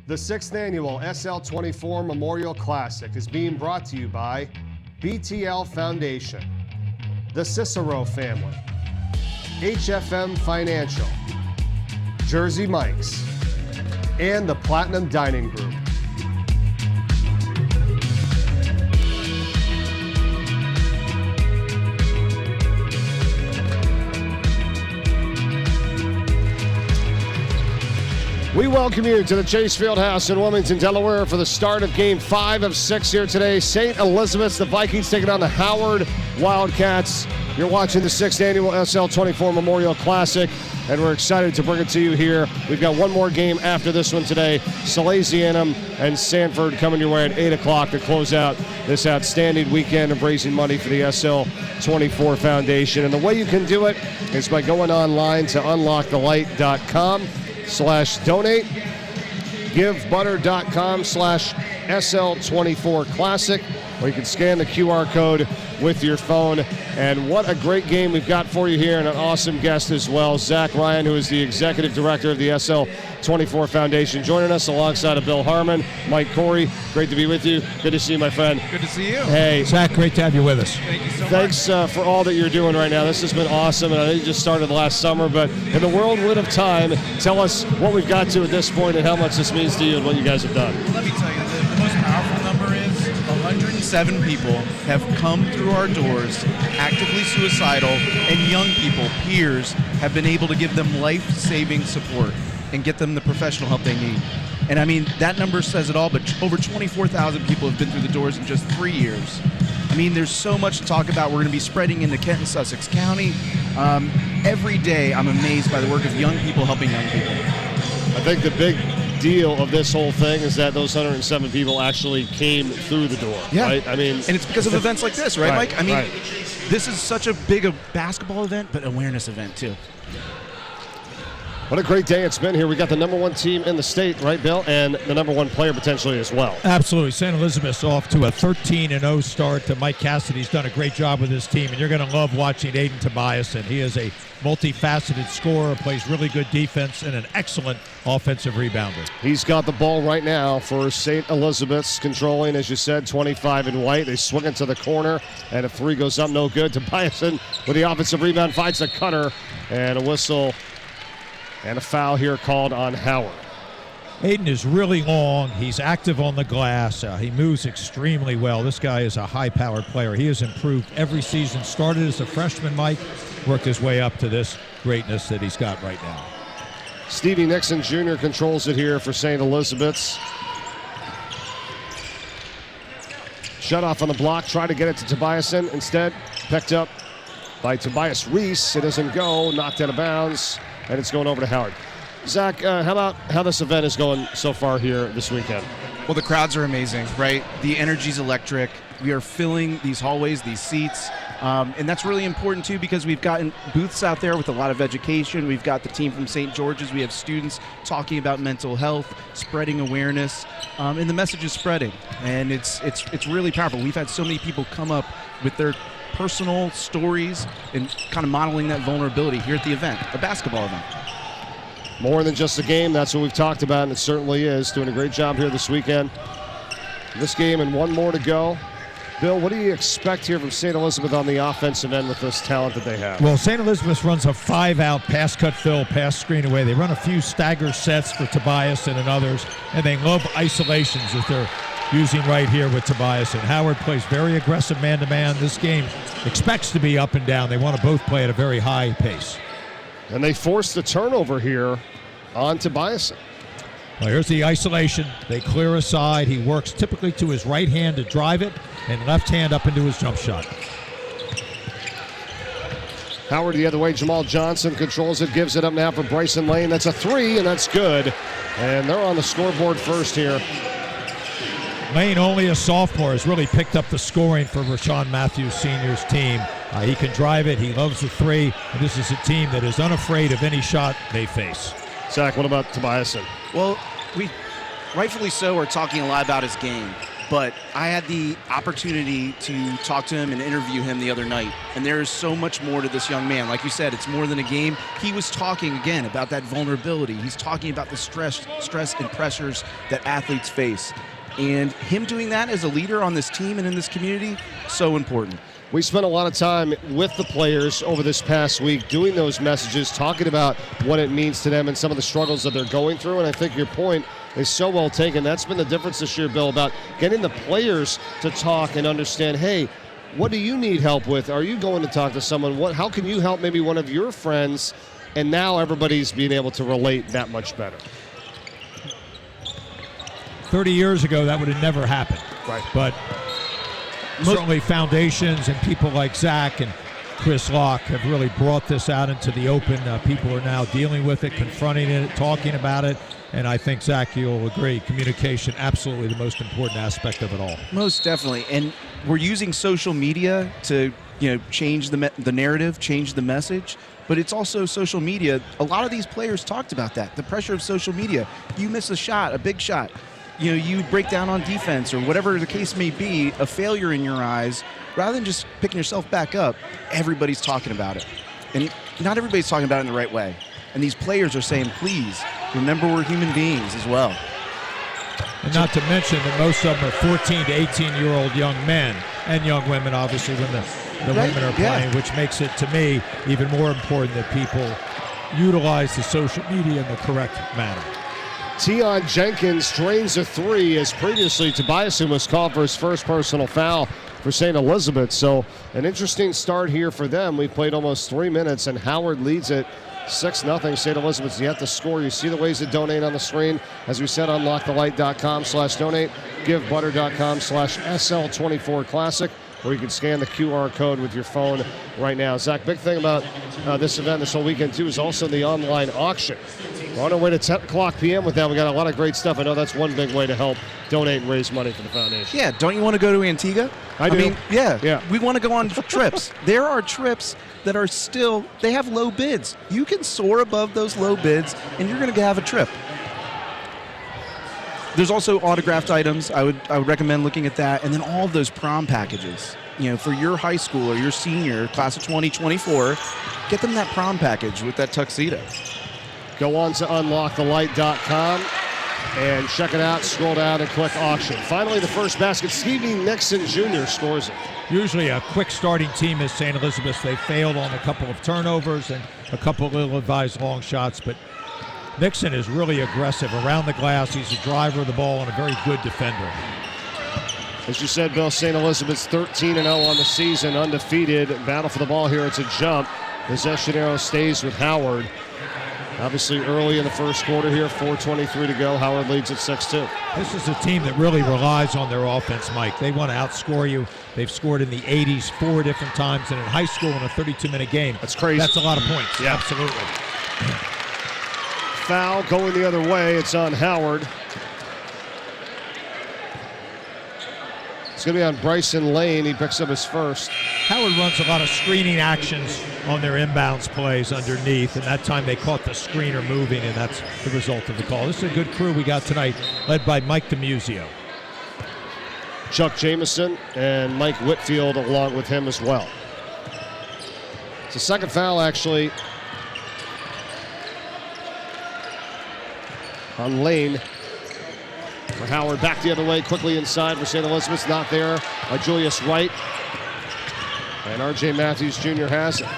The 6th annual SL24 Memorial Classic is being brought to you by BTL Foundation, the Cicero family, HFM Financial, Jersey Mike's, and the Platinum Dining Group. We welcome you to the Chase Fieldhouse in Wilmington, Delaware for the start of Game 5 of 6 here today. St. Elizabeth's, the Vikings taking on the Howard Wildcats. You're watching the 6th annual SL24 Memorial Classic, and we're excited to bring it to you here. We've got one more game after this one today. Salesianum and Sanford coming your way at 8 o'clock to close out this outstanding weekend of raising money for the SL24 Foundation. And the way you can do it is by going online to unlockthelight.com/donate, givebutter.com/SL24 Classic, or you can scan the QR code with your phone. And what a great game we've got for you here, and an awesome guest as well, Zach Ryan, who is the Executive Director of the SL24 Foundation, joining us alongside of Bill Harmon, Mike Corey. Great to be with you. Good to see you, my friend. Good to see you. Hey. Zach, great to have you with us. Thank you so much. Thanks for all that you're doing right now. This has been awesome, and I know you just started last summer, but in the whirlwind of time, tell us what we've got to at this point and how much this means to you and what you guys have done. Let me tell you, the most powerful number is 107 people have come through our doors, actively suicidal, and young people, peers, have been able to give them life-saving support and get them the professional help they need. And I mean, that number says it all, but over 24,000 people have been through the doors in just 3 years. I mean, there's so much to talk about. We're going to be spreading into Kent and Sussex County. Every day, I'm amazed by the work of young people helping young people. I think the big deal of this whole thing is that those 107 people actually came through the door, right? I mean, and it's because of events like this, right, Mike? I mean, right. This is such a big basketball event, but awareness event too. What a great day it's been here. We got the number one team in the state, right, Bill? And the number one player potentially as well. Absolutely. St. Elizabeth's off to a 13-0 start. Mike Cassidy's done a great job with his team, and you're going to love watching Aiden Tobias. And he is a multifaceted scorer, plays really good defense, and an excellent offensive rebounder. He's got the ball right now for St. Elizabeth's, controlling, as you said, 25 in white. They swing it to the corner, and a three goes up, no good. Tobias with the offensive rebound finds the cutter, and a whistle. And a foul here called on Howard. Aiden is really long. He's active on the glass. He moves extremely well. This guy is a high-powered player. He has improved every season. Started as a freshman, Mike, worked his way up to this greatness that he's got right now. Stevie Nixon Jr. controls it here for St. Elizabeth's. Shut off on the block, try to get it to Tobiasen. Instead, picked up by Tobias Reese. It doesn't go, knocked out of bounds. And it's going over to Howard. Zach, how about how this event is going so far here this weekend? Well, the crowds are amazing, right? The energy's electric. We are filling these hallways, these seats. And that's really important, too, because we've gotten booths out there with a lot of education. We've got the team from St. George's. We have students talking about mental health, spreading awareness, and the message is spreading. And it's really powerful. We've had so many people come up with their personal stories and kind of modeling that vulnerability here at the event, a basketball event. More than just a game, that's what we've talked about, and it certainly is. Doing a great job here this weekend. This game and one more to go. Bill, what do you expect here from St. Elizabeth on the offensive end with this talent that they have? Well, St. Elizabeth runs a 5-out pass cut fill, pass screen away. They run a few stagger sets for Tobias and others, and they love isolations that they're using right here with Tobias. And Howard plays very aggressive man-to-man. This game expects to be up and down. They want to both play at a very high pace. And they force the turnover here on Tobias. Well, here's the isolation. They clear aside. He works typically to his right hand to drive it, and left hand up into his jump shot. Howard the other way. Jamal Johnson controls it, gives it up now for Bryson Lane. That's a three, and that's good. And they're on the scoreboard first here. Lane, only a sophomore, has really picked up the scoring for Rashawn Matthews Sr.'s team. He can drive it. He loves the three. And this is a team that is unafraid of any shot they face. Zach, what about Tobiasen? Well, we rightfully so are talking a lot about his game. but I had the opportunity to talk to him and interview him the other night, and there is so much more to this young man. Like you said, it's more than a game. He was talking, again, about that vulnerability. He's talking about the stress and pressures that athletes face. And him doing that as a leader on this team and in this community, so important. We spent a lot of time with the players over this past week doing those messages, talking about what it means to them and some of the struggles that they're going through, and I think your point is so well taken. That's been the difference this year, Bill, about getting the players to talk and understand, hey, what do you need help with? Are you going to talk to someone? How can you help maybe one of your friends? And now everybody's being able to relate that much better. 30 years ago, that would have never happened. Right. But certainly foundations and people like Zach and Chris Locke have really brought this out into the open. People are now dealing with it, confronting it, talking about it. And I think, Zach, you'll agree, communication, absolutely the most important aspect of it all. Most definitely. And we're using social media to, change the narrative, change the message. But it's also social media. A lot of these players talked about that, the pressure of social media. You miss a shot, a big shot. You break down on defense or whatever the case may be, a failure in your eyes, rather than just picking yourself back up, everybody's talking about it. And not everybody's talking about it in the right way. And these players are saying, please, remember we're human beings as well. And not to mention that most of them are 14 to 18-year-old young men and young women, obviously, when the women are playing, which makes it, to me, even more important that people utilize the social media in the correct manner. Tion Jenkins drains a three, as previously Tobias was called for his first personal foul for St. Elizabeth. So an interesting start here for them. We played almost 3 minutes, and Howard leads it 6-0. St. Elizabeth's yet to score. You see the ways to donate on the screen. As we said, unlockthelight.com/donate, givebutter.com/SL24 Classic, or you can scan the QR code with your phone right now. Zach, big thing about this event this whole weekend, too, is also the online auction. We're on our way to 10 o'clock p.m. with that. We got a lot of great stuff. I know that's one big way to help donate and raise money for the foundation. Yeah, don't you want to go to Antigua? I do. mean, yeah. We want to go on trips. There are trips that are still, they have low bids. You can soar above those low bids, and you're going to have a trip. There's also autographed items. I would recommend looking at that. And then all of those prom packages. For your high school or your senior, class of 2024, get them that prom package with that tuxedo. Go on to unlockthelight.com and check it out. Scroll down and click auction. Finally, the first basket. Stevie Nixon Jr. scores it. Usually a quick starting team is St. Elizabeth's. They failed on a couple of turnovers and a couple of ill-advised long shots, but Nixon is really aggressive around the glass. He's a driver of the ball and a very good defender. As you said, Bill, St. Elizabeth's 13-0 on the season, undefeated. Battle for the ball here. It's a jump. Possession arrow stays with Howard. Obviously early in the first quarter here, 4:23 to go. Howard leads at 6-2. This is a team that really relies on their offense, Mike. They want to outscore you. They've scored in the 80s 4 different times, and in high school in a 32-minute game. That's crazy. That's a lot of points. Yeah. Absolutely. Foul going the other way. It's on Howard. It's going to be on Bryson Lane. He picks up his first. Howard runs a lot of screening actions on their inbounds plays underneath, and that time they caught the screener moving, and that's the result of the call. This is a good crew we got tonight, led by Mike DiMuzio. Chuck Jameson and Mike Whitfield along with him as well. It's the second foul, actually, on Lane. For Howard, back the other way, quickly inside for St. Elizabeth's. Not there by Julius Wright. And R.J. Matthews Jr. has it.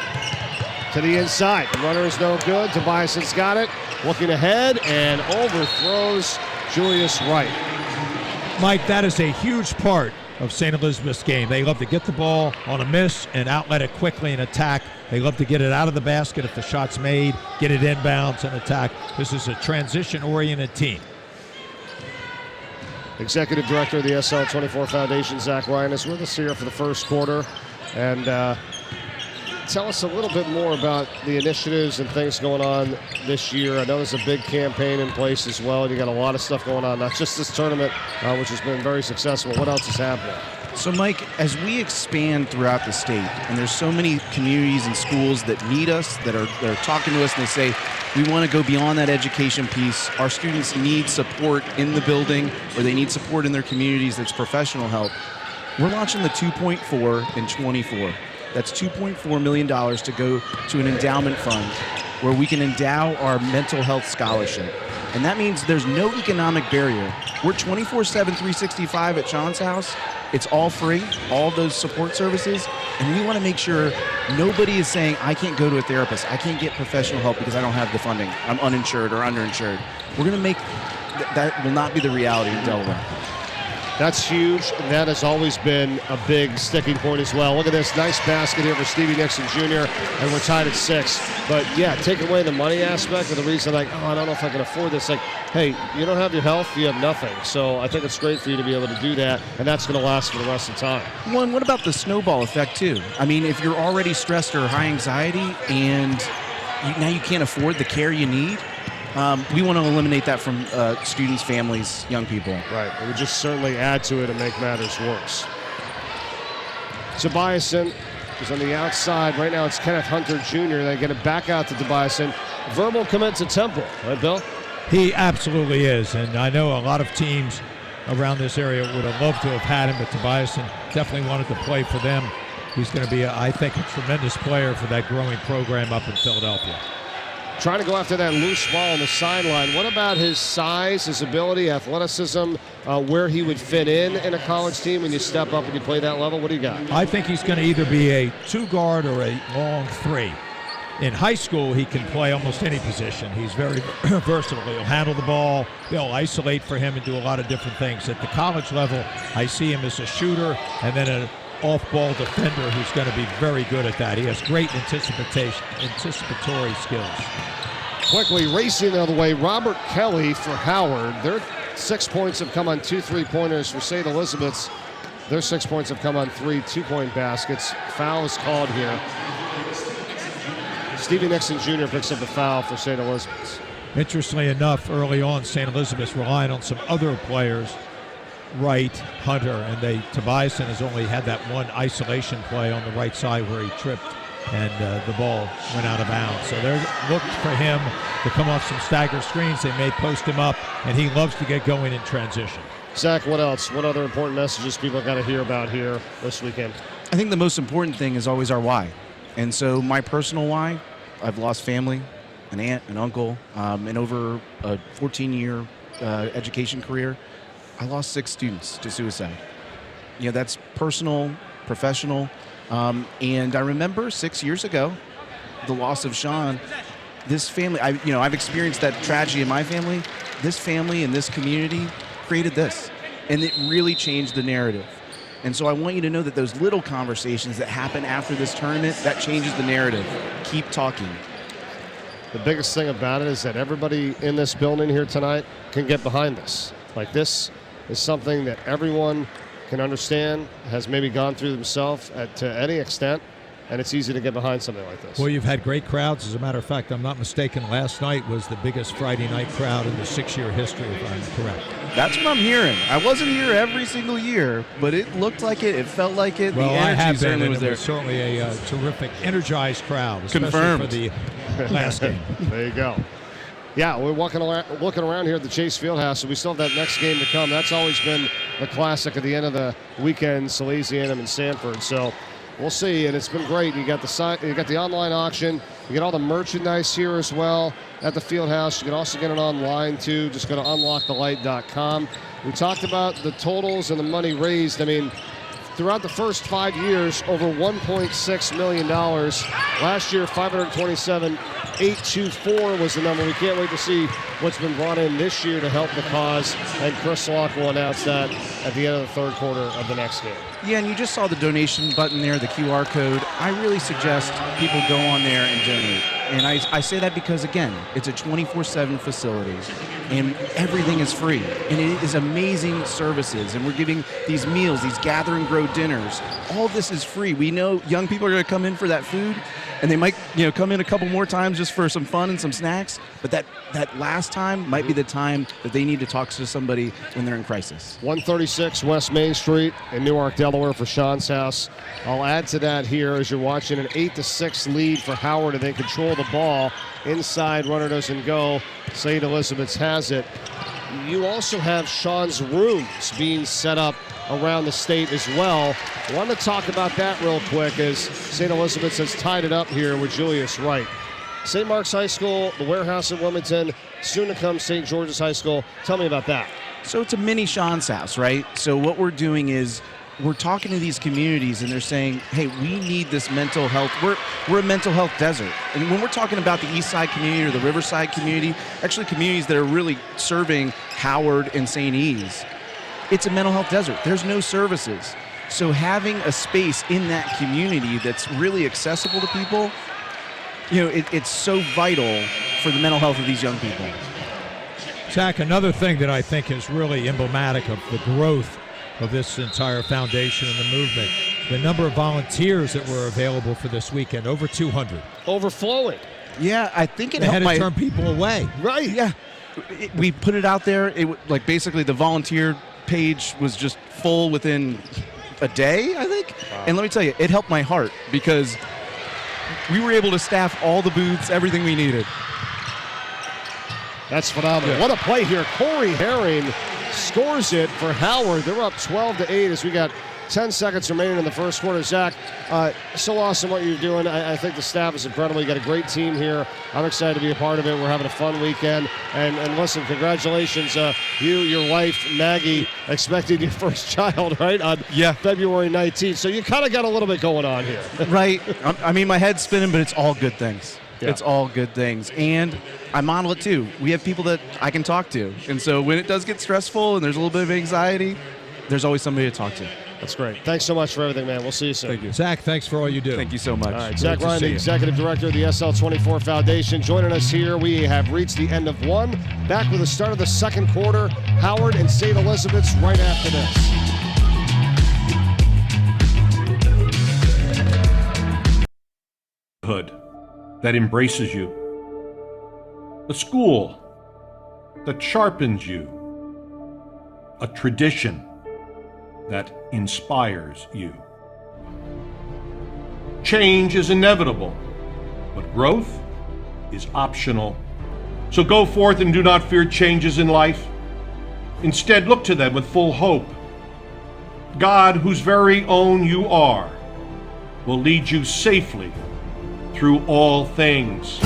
To the inside. The runner is no good. Tobiason's got it. Looking ahead and overthrows Julius Wright. Mike, that is a huge part of St. Elizabeth's game. They love to get the ball on a miss and outlet it quickly and attack. They love to get it out of the basket if the shot's made, get it inbounds and attack. This is a transition-oriented team. Executive Director of the SL24 Foundation, Zach Ryan, is with us here for the first quarter. And tell us a little bit more about the initiatives and things going on this year. I know there's a big campaign in place as well. You got a lot of stuff going on, not just this tournament, which has been very successful. What else is happening? So, Mike, as we expand throughout the state, and there's so many communities and schools that need us, that are talking to us, and they say, we want to go beyond that education piece. Our students need support in the building, or they need support in their communities that's professional help. We're launching the 2.4 in 24. That's $2.4 million to go to an endowment fund where we can endow our mental health scholarship. And that means there's no economic barrier. We're 24/7, 365 at Sean's house. It's all free, all of those support services. And we want to make sure nobody is saying, I can't go to a therapist, I can't get professional help because I don't have the funding, I'm uninsured or underinsured. We're going to make that will not be the reality in Delaware. That's huge, and that has always been a big sticking point as well. Look at this nice basket here for Stevie Nixon Jr., and we're tied at 6. But, yeah, take away the money aspect of the reason, like, oh, I don't know if I can afford this. Like, hey, you don't have your health, you have nothing. So I think it's great for you to be able to do that, and that's going to last for the rest of the time. Well, and what about the snowball effect, too? I mean, if you're already stressed or high anxiety and now you can't afford the care you need, we want to eliminate that from students, families, young people. Right. It would just certainly add to it and make matters worse. Tobiasen is on the outside. Right now it's Kenneth Hunter Jr. They get it back out to Tobiasen. Verbal commit to Temple. Right, Bill? He absolutely is. And I know a lot of teams around this area would have loved to have had him, but Tobiasen definitely wanted to play for them. He's going to be, I think, a tremendous player for that growing program up in Philadelphia. Trying to go after that loose ball on the sideline. What about his size, his ability, athleticism, where he would fit in a college team when you step up and you play that level? What do you got? I think he's going to either be a 2-guard or a long 3. In high school, he can play almost any position. He's very versatile. He'll handle the ball. They'll isolate for him and do a lot of different things. At the college level, I see him as a shooter and then an off-ball defender who's going to be very good at that. He has great anticipatory skills. Quickly racing the other way, Robert Kelly for Howard. Their 6 points have come on 2 3-pointers for St. Elizabeth's. Their 6 points have come on 3 2-point baskets. Foul is called here. Stevie Nixon Jr. picks up the foul for St. Elizabeth's. Interestingly enough, early on, St. Elizabeth's relied on some other players, Wright, Hunter, and Tobiasen has only had that one isolation play on the right side where he tripped and the ball went out of bounds. So they looked for him to come off some stagger screens. They may post him up, and he loves to get going in transition. Zach, what else? What other important messages people got to hear about here this weekend? I think the most important thing is always our why. And so my personal why, I've lost family, an aunt, an uncle, and over a 14-year education career, I lost 6 students to suicide. You know, that's personal, professional. And I remember 6 years ago, the loss of Sean. This family, I've experienced that tragedy in my family. This family and this community created this, and it really changed the narrative. And so I want you to know that those little conversations that happen after this tournament, that changes the narrative. Keep talking. The biggest thing about it is that everybody in this building here tonight can get behind this. Like, this is something that everyone can understand, has maybe gone through themselves to any extent, and it's easy to get behind something like this. Well, you've had great crowds. As a matter of fact, I'm not mistaken, last night was the biggest Friday night crowd in the 6-year history, if I'm correct. That's what I'm hearing. I wasn't here every single year, but it looked like it. It felt like it. Well, the energy I have been, certainly and was it there. was certainly a terrific, energized crowd, especially Confirmed. for the last game. There you go. Yeah, we're looking around here at the Chase Fieldhouse, so we still have that next game to come. That's always been the classic at the end of the weekend, Salesianum and Sanford. So we'll see, and it's been great. You got the online auction. You get all the merchandise here as well at the Fieldhouse. You can also get it online too. Just go to unlockthelight.com. We talked about the totals and the money raised. I mean, throughout the first 5 years, over $1.6 million. Last year, $527,824 was the number. We can't wait to see what's been brought in this year to help the cause, and Chris Locke will announce that at the end of the third quarter of the next game. Yeah, and you just saw the donation button there, the QR code. I really suggest people go on there and donate. And I say that because, again, it's a 24/7 facility. and everything is free, and it is amazing services, and we're giving these meals, these gather and grow dinners. All this is free. We know young people are going to come in for that food, and they might come in a couple more times just for some fun and some snacks, but that last time might be the time that they need to talk to somebody when they're in crisis. 136 West Main Street in Newark, Delaware for Sean's house. I'll add to that here as you're watching an 8-6 lead for Howard, and they control the ball inside. Runner doesn't go. St. Elizabeth's has it. You also have Sean's rooms being set up around the state as well. I want to talk about that real quick as St. Elizabeth's has tied it up here with Julius Wright. St. Mark's High School, the warehouse in Wilmington, soon to come St. George's High School. Tell me about that. So it's a mini Sean's house, right? So what we're doing is we're talking to these communities, and they're saying, hey, we need this mental health. We're a mental health desert. And when we're talking about the East Side community or the Riverside community, actually communities that are really serving Howard and St. E's, it's a mental health desert. There's no services. So having a space in that community that's really accessible to people, it's so vital for the mental health of these young people. Zach, another thing that I think is really emblematic of the growth of this entire foundation and the movement, the number of volunteers that were available for this weekend, over 200. Overflowing. Yeah, I think it They had helped to turn people away. Right. Yeah. We put it out there. Basically the volunteer page was just full within a day, I think. Wow. And let me tell you, it helped my heart because we were able to staff all the booths, everything we needed. That's phenomenal. Yeah. What a play here. Corey Herring scores it for Howard. They're up 12-8 as we got 10 seconds remaining in the first quarter. Zach, so awesome what you're doing. I think the staff is incredible. You got a great team here. I'm excited to be a part of it. We're having a fun weekend. And listen, congratulations. You, your wife, Maggie, expected your first child, right, on February 19th. So you kind of got a little bit going on here. Right. I mean, my head's spinning, but it's all good things. Yeah. It's all good things. And I model it too. We have people that I can talk to. And so when it does get stressful and there's a little bit of anxiety, there's always somebody to talk to. That's great. Thanks so much for everything, man. We'll see you soon. Thank you. Zach, thanks for all you do. Thank you so much. All right, Zach Ryan, the Executive Director of the SL24 Foundation, joining us here. We have reached the end of one. Back with the start of the second quarter. Howard and St. Elizabeth's right after this. That embraces you. A school that sharpens you. A tradition that inspires you. Change is inevitable, but growth is optional. So go forth and do not fear changes in life. Instead, look to them with full hope. God, whose very own you are, will lead you safely through all things.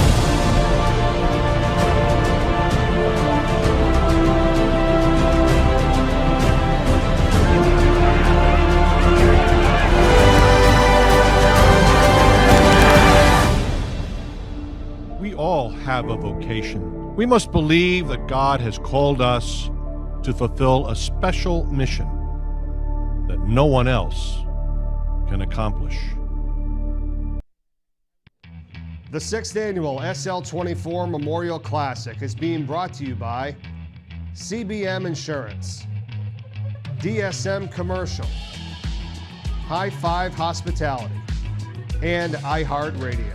We all have a vocation. We must believe that God has called us to fulfill a special mission that no one else can accomplish. The 6th annual SL24 Memorial Classic is being brought to you by CBM Insurance, DSM Commercial, High Five Hospitality, and iHeartRadio.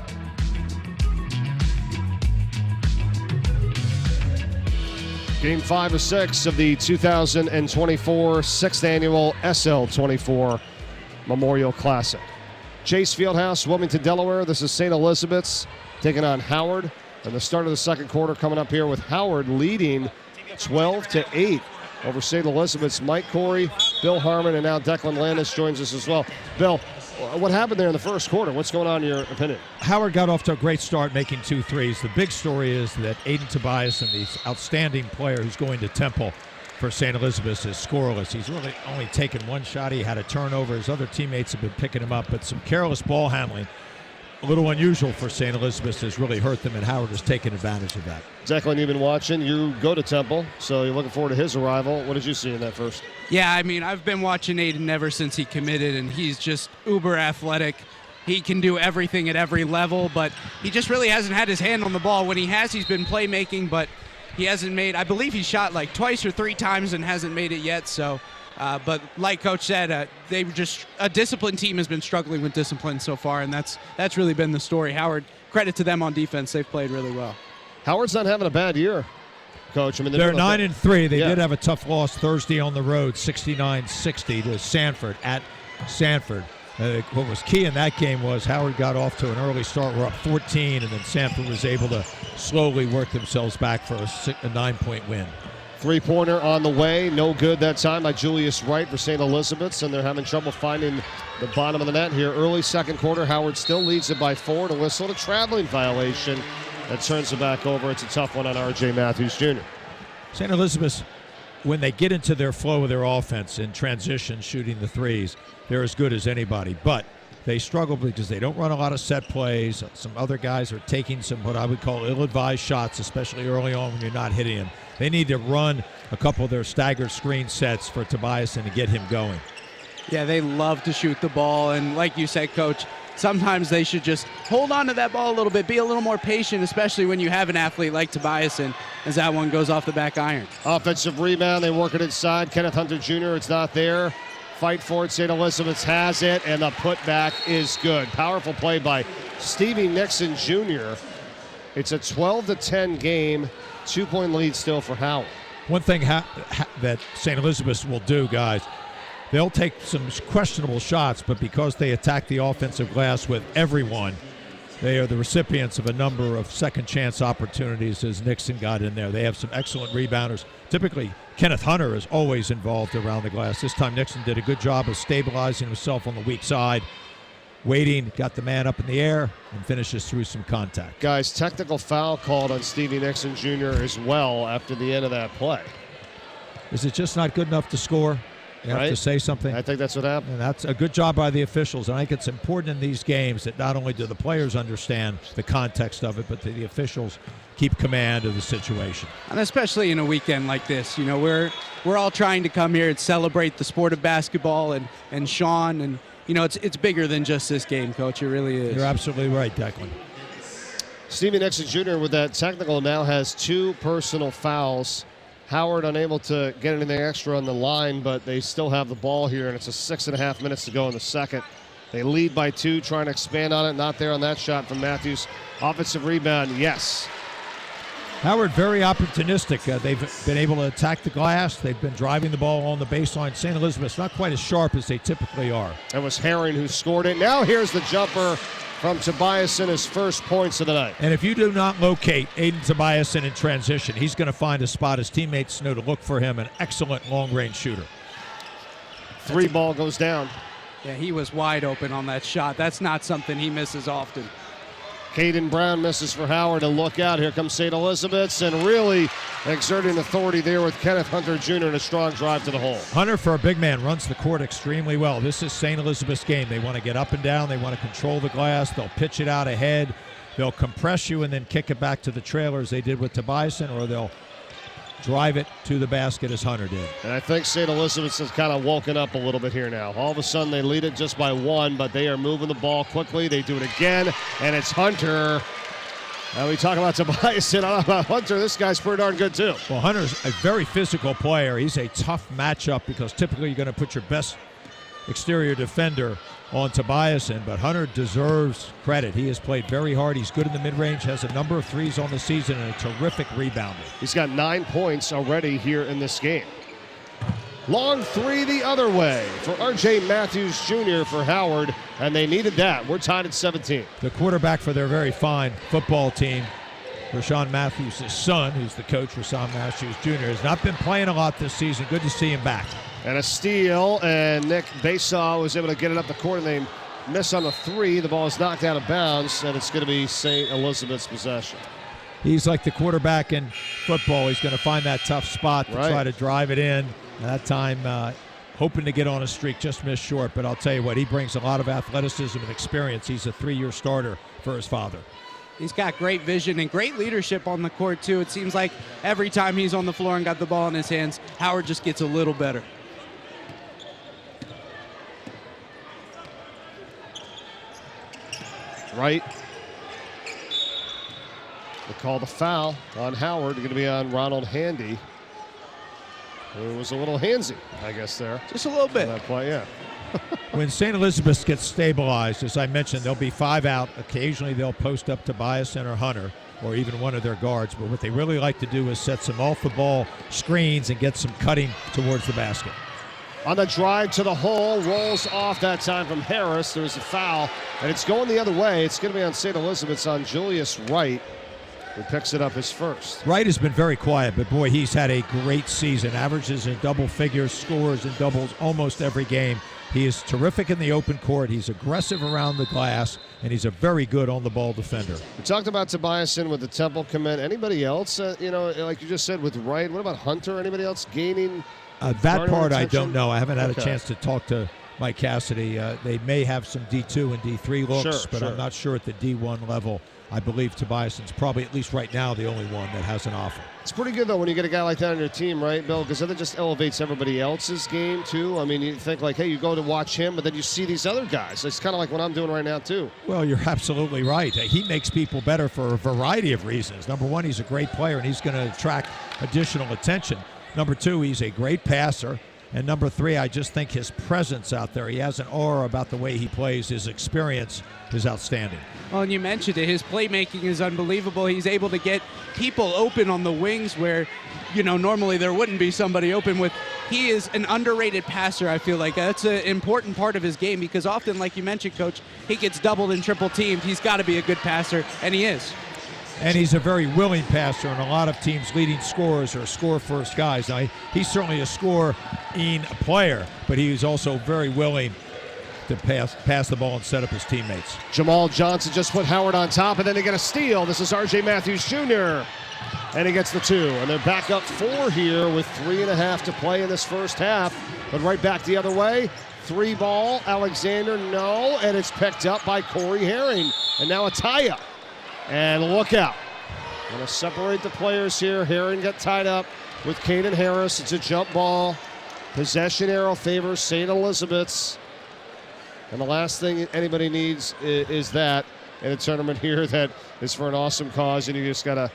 Game 5 of 6 of the 2024 6th annual SL24 Memorial Classic. Chase Fieldhouse, Wilmington, Delaware. This is St. Elizabeth's taking on Howard. And the start of the second quarter coming up here with Howard leading 12-8 over St. Elizabeth's. Mike Corey, Bill Harmon, and now Declan Landis joins us as well. Bill, what happened there in the first quarter? What's going on in your opinion? Howard got off to a great start making 2 threes. The big story is that Aiden Tobias, and the outstanding player who's going to Temple for St. Elizabeth's, is scoreless. He's really only taken 1 shot. He had a turnover. His other teammates have been picking him up, but some careless ball handling, a little unusual for St. Elizabeth's, has really hurt them, and Howard has taken advantage of that. Declan, you've been watching. You go to Temple, so you're looking forward to his arrival. What did you see in that first? Yeah, I mean, I've been watching Aiden ever since he committed, and he's just uber athletic. He can do everything at every level, but he just really hasn't had his hand on the ball. When he has, he's been playmaking, but He hasn't made, I believe he shot like twice or three times and hasn't made it yet. So, but like Coach said, they just, a disciplined team has been struggling with discipline so far, and that's really been the story. Howard, credit to them on defense. They've played really well. Howard's not having a bad year, Coach. I mean, they're 9-3. They Yeah. did have a tough loss Thursday on the road, 69-60 to Sanford at Sanford. What was key in that game was Howard got off to an early start. We're up 14, and then Sanford was able to slowly work themselves back for a 9-point win. Three-pointer on the way, no good that time by Julius Wright for St. Elizabeth's, and they're having trouble finding the bottom of the net here. Early second quarter, Howard still leads it by 4 to whistle a traveling violation that turns it back over. It's a tough one on R.J. Matthews Jr. St. Elizabeth's, when they get into their flow of their offense in transition, shooting the threes, they're as good as anybody. But they struggle because they don't run a lot of set plays. Some other guys are taking some what I would call ill-advised shots, especially early on when you're not hitting them. They need to run a couple of their staggered screen sets for Tobias and to get him going. Yeah, they love to shoot the ball, and like you said, Coach, sometimes they should just hold on to that ball a little bit, be a little more patient, especially when you have an athlete like Tobias, as that one goes off the back iron. Offensive rebound, they work it inside. Kenneth Hunter Jr., it's not there. Fight for it, St. Elizabeth's has it, and the putback is good. Powerful play by Stevie Nixon Jr. It's a 12-10 game, 2-point lead still for Howard. One thing that St. Elizabeth's will do, guys, they'll take some questionable shots, but because they attack the offensive glass with everyone, they are the recipients of a number of second chance opportunities as Nixon got in there. They have some excellent rebounders. Typically, Kenneth Hunter is always involved around the glass. This time, Nixon did a good job of stabilizing himself on the weak side, waiting, got the man up in the air, and finishes through some contact. Guys, technical foul called on Stevie Nixon Jr. as well after the end of that play. Is it just not good enough to score? You have to say something. I think that's what happened. And that's a good job by the officials. And I think it's important in these games that not only do the players understand the context of it, but that the officials keep command of the situation. And especially in a weekend like this, you know, we're all trying to come here and celebrate the sport of basketball and Sean, and you know, it's bigger than just this game, Coach. It really is. You're absolutely right, Declan. Stevie Nixon Jr. with that technical now has 2 personal fouls. Howard unable to get anything extra on the line, but they still have the ball here, and it's a 6.5 minutes to go in the second. They lead by 2, trying to expand on it. Not there on that shot from Matthews. Offensive rebound, yes. Howard very opportunistic. They've been able to attack the glass. They've been driving the ball on the baseline. St. Elizabeth's not quite as sharp as they typically are. That was Herring who scored it. Now here's the jumper from Tobiasen, his first points of the night. And if you do not locate Aiden Tobiasen in transition, he's going to find a spot. His teammates know to look for him, an excellent long-range shooter. 3 ball goes down. Yeah, he was wide open on that shot. That's not something he misses often. Caden Brown misses for Howard, and look out. Here comes St. Elizabeth's, and really exerting authority there with Kenneth Hunter Jr. and a strong drive to the hole. Hunter, for a big man, runs the court extremely well. This is St. Elizabeth's game. They want to get up and down. They want to control the glass. They'll pitch it out ahead. They'll compress you and then kick it back to the trailers they did with Tobiasen, or they'll drive it to the basket as Hunter did. And I think St. Elizabeth's has kind of woken up a little bit here now. All of a sudden, they lead it just by 1, but they are moving the ball quickly. They do it again, and it's Hunter. And we talk about Tobias, and I don't know about Hunter. This guy's pretty darn good, too. Well, Hunter's a very physical player. He's a tough matchup because typically you're going to put your best exterior defender on Tobiasen, but Hunter deserves credit. He has played very hard. He's good in the mid-range, has a number of threes on the season, and a terrific rebounder. He's got 9 points already here in this game. Long 3 the other way for R.J. Matthews Jr. for Howard, and they needed that. We're tied at 17. The quarterback for their very fine football team, Rashawn Matthews' son, who's the coach, Rashawn Matthews Jr., has not been playing a lot this season. Good to see him back. And a steal, and Nick Basaw was able to get it up the court, and they miss on the 3. The ball is knocked out of bounds, and it's going to be St. Elizabeth's possession. He's like the quarterback in football. He's going to find that tough spot to try to drive it in. And that time, hoping to get on a streak, just missed short. But I'll tell you what, he brings a lot of athleticism and experience. He's a 3-year starter for his father. He's got great vision and great leadership on the court, too. It seems like every time he's on the floor and got the ball in his hands, Howard just gets a little better. Right. They call the foul on Howard. Going to be on Ronald Handy. It was a little handsy, I guess, there. Just a little bit. That play, yeah. When St. Elizabeth gets stabilized, as I mentioned, there'll be 5 out. Occasionally they'll post up Tobias or Hunter or even one of their guards. But what they really like to do is set some off-the-ball screens and get some cutting towards the basket. On the drive to the hole, rolls off that time from Harris. There's a foul, and it's going the other way. It's going to be on St. Elizabeth's on Julius Wright, who picks it up his first. Wright has been very quiet, but boy, he's had a great season. Averages in double figures, scores in doubles almost every game. He is terrific in the open court. He's aggressive around the glass, and he's a very good on-the-ball defender. We talked about Tobiasen with the Temple commit. Anybody else, like you just said with Wright, what about Hunter? Anybody else gaining? That part attention? I don't know. I haven't had Okay. a chance to talk to Mike Cassidy. They may have some D2 and D3 looks, but I'm not sure at the D1 level. I believe Tobiasen's probably, at least right now, the only one that has an offer. It's pretty good, though, when you get a guy like that on your team, right, Bill? Because then it just elevates everybody else's game, too. I mean, you think, like, hey, you go to watch him, but then you see these other guys. It's kind of like what I'm doing right now, too. Well, you're absolutely right. He makes people better for a variety of reasons. Number one, he's a great player, and he's going to attract additional attention. Number two, he's a great passer. And number three, I just think his presence out there, he has an aura about the way he plays. His experience is outstanding. Well, and you mentioned it. His playmaking is unbelievable. He's able to get people open on the wings where, normally there wouldn't be somebody open with. He is an underrated passer, I feel like. That's an important part of his game because often, like you mentioned, Coach, he gets doubled and triple teamed. He's got to be a good passer, and he is. And he's a very willing passer, and a lot of teams' leading scorers are score-first guys. Now, he's certainly a scoring player, but he's also very willing to pass the ball and set up his teammates. Jamal Johnson just put Howard on top, and then they get a steal. This is R.J. Matthews Jr., and he gets the 2. And they're back up 4 here with 3.5 to play in this first half. But right back the other way. 3 ball, Alexander, no, and it's picked up by Corey Herring. And now a tie-up. And look out. Going to separate the players here. Herring got tied up with Caden Harris. It's a jump ball. Possession arrow favors St. Elizabeth's. And the last thing anybody needs is that in a tournament here that is for an awesome cause, and you just gotta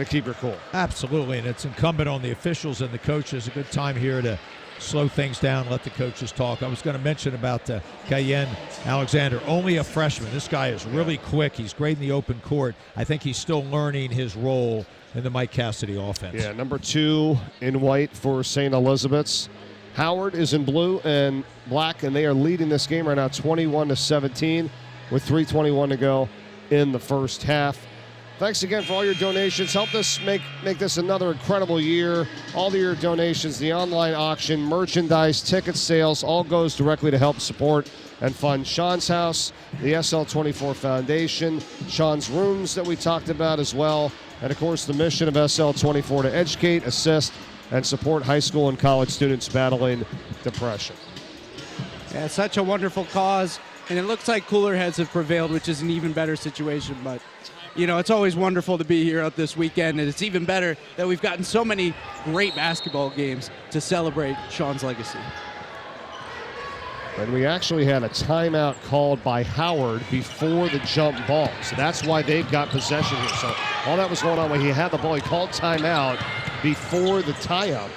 keep your cool. Absolutely, and it's incumbent on the officials and the coaches. A good time here to slow things down, let the coaches talk. I was going to mention about Cayenne Alexander, only a freshman. This guy is really quick. He's great in the open court. I think he's still learning his role in the Mike Cassidy offense. Yeah, number 2 in white for St. Elizabeth's. Howard is in blue and black, and they are leading this game right now 21-17 with 3:21 to go in the first half. Thanks again for all your donations. Help us make this another incredible year. All of your donations, the online auction, merchandise, ticket sales, all goes directly to help support and fund Sean's House, the SL24 Foundation, Sean's Rooms that we talked about as well, and of course the mission of SL24 to educate, assist, and support high school and college students battling depression. Yeah, such a wonderful cause, and it looks like cooler heads have prevailed, which is an even better situation, but it's always wonderful to be here out this weekend, and it's even better that we've gotten so many great basketball games to celebrate Sean's legacy. And we actually had a timeout called by Howard before the jump ball. So that's why they've got possession here. So all that was going on when he had the ball. He called timeout before the tie-up.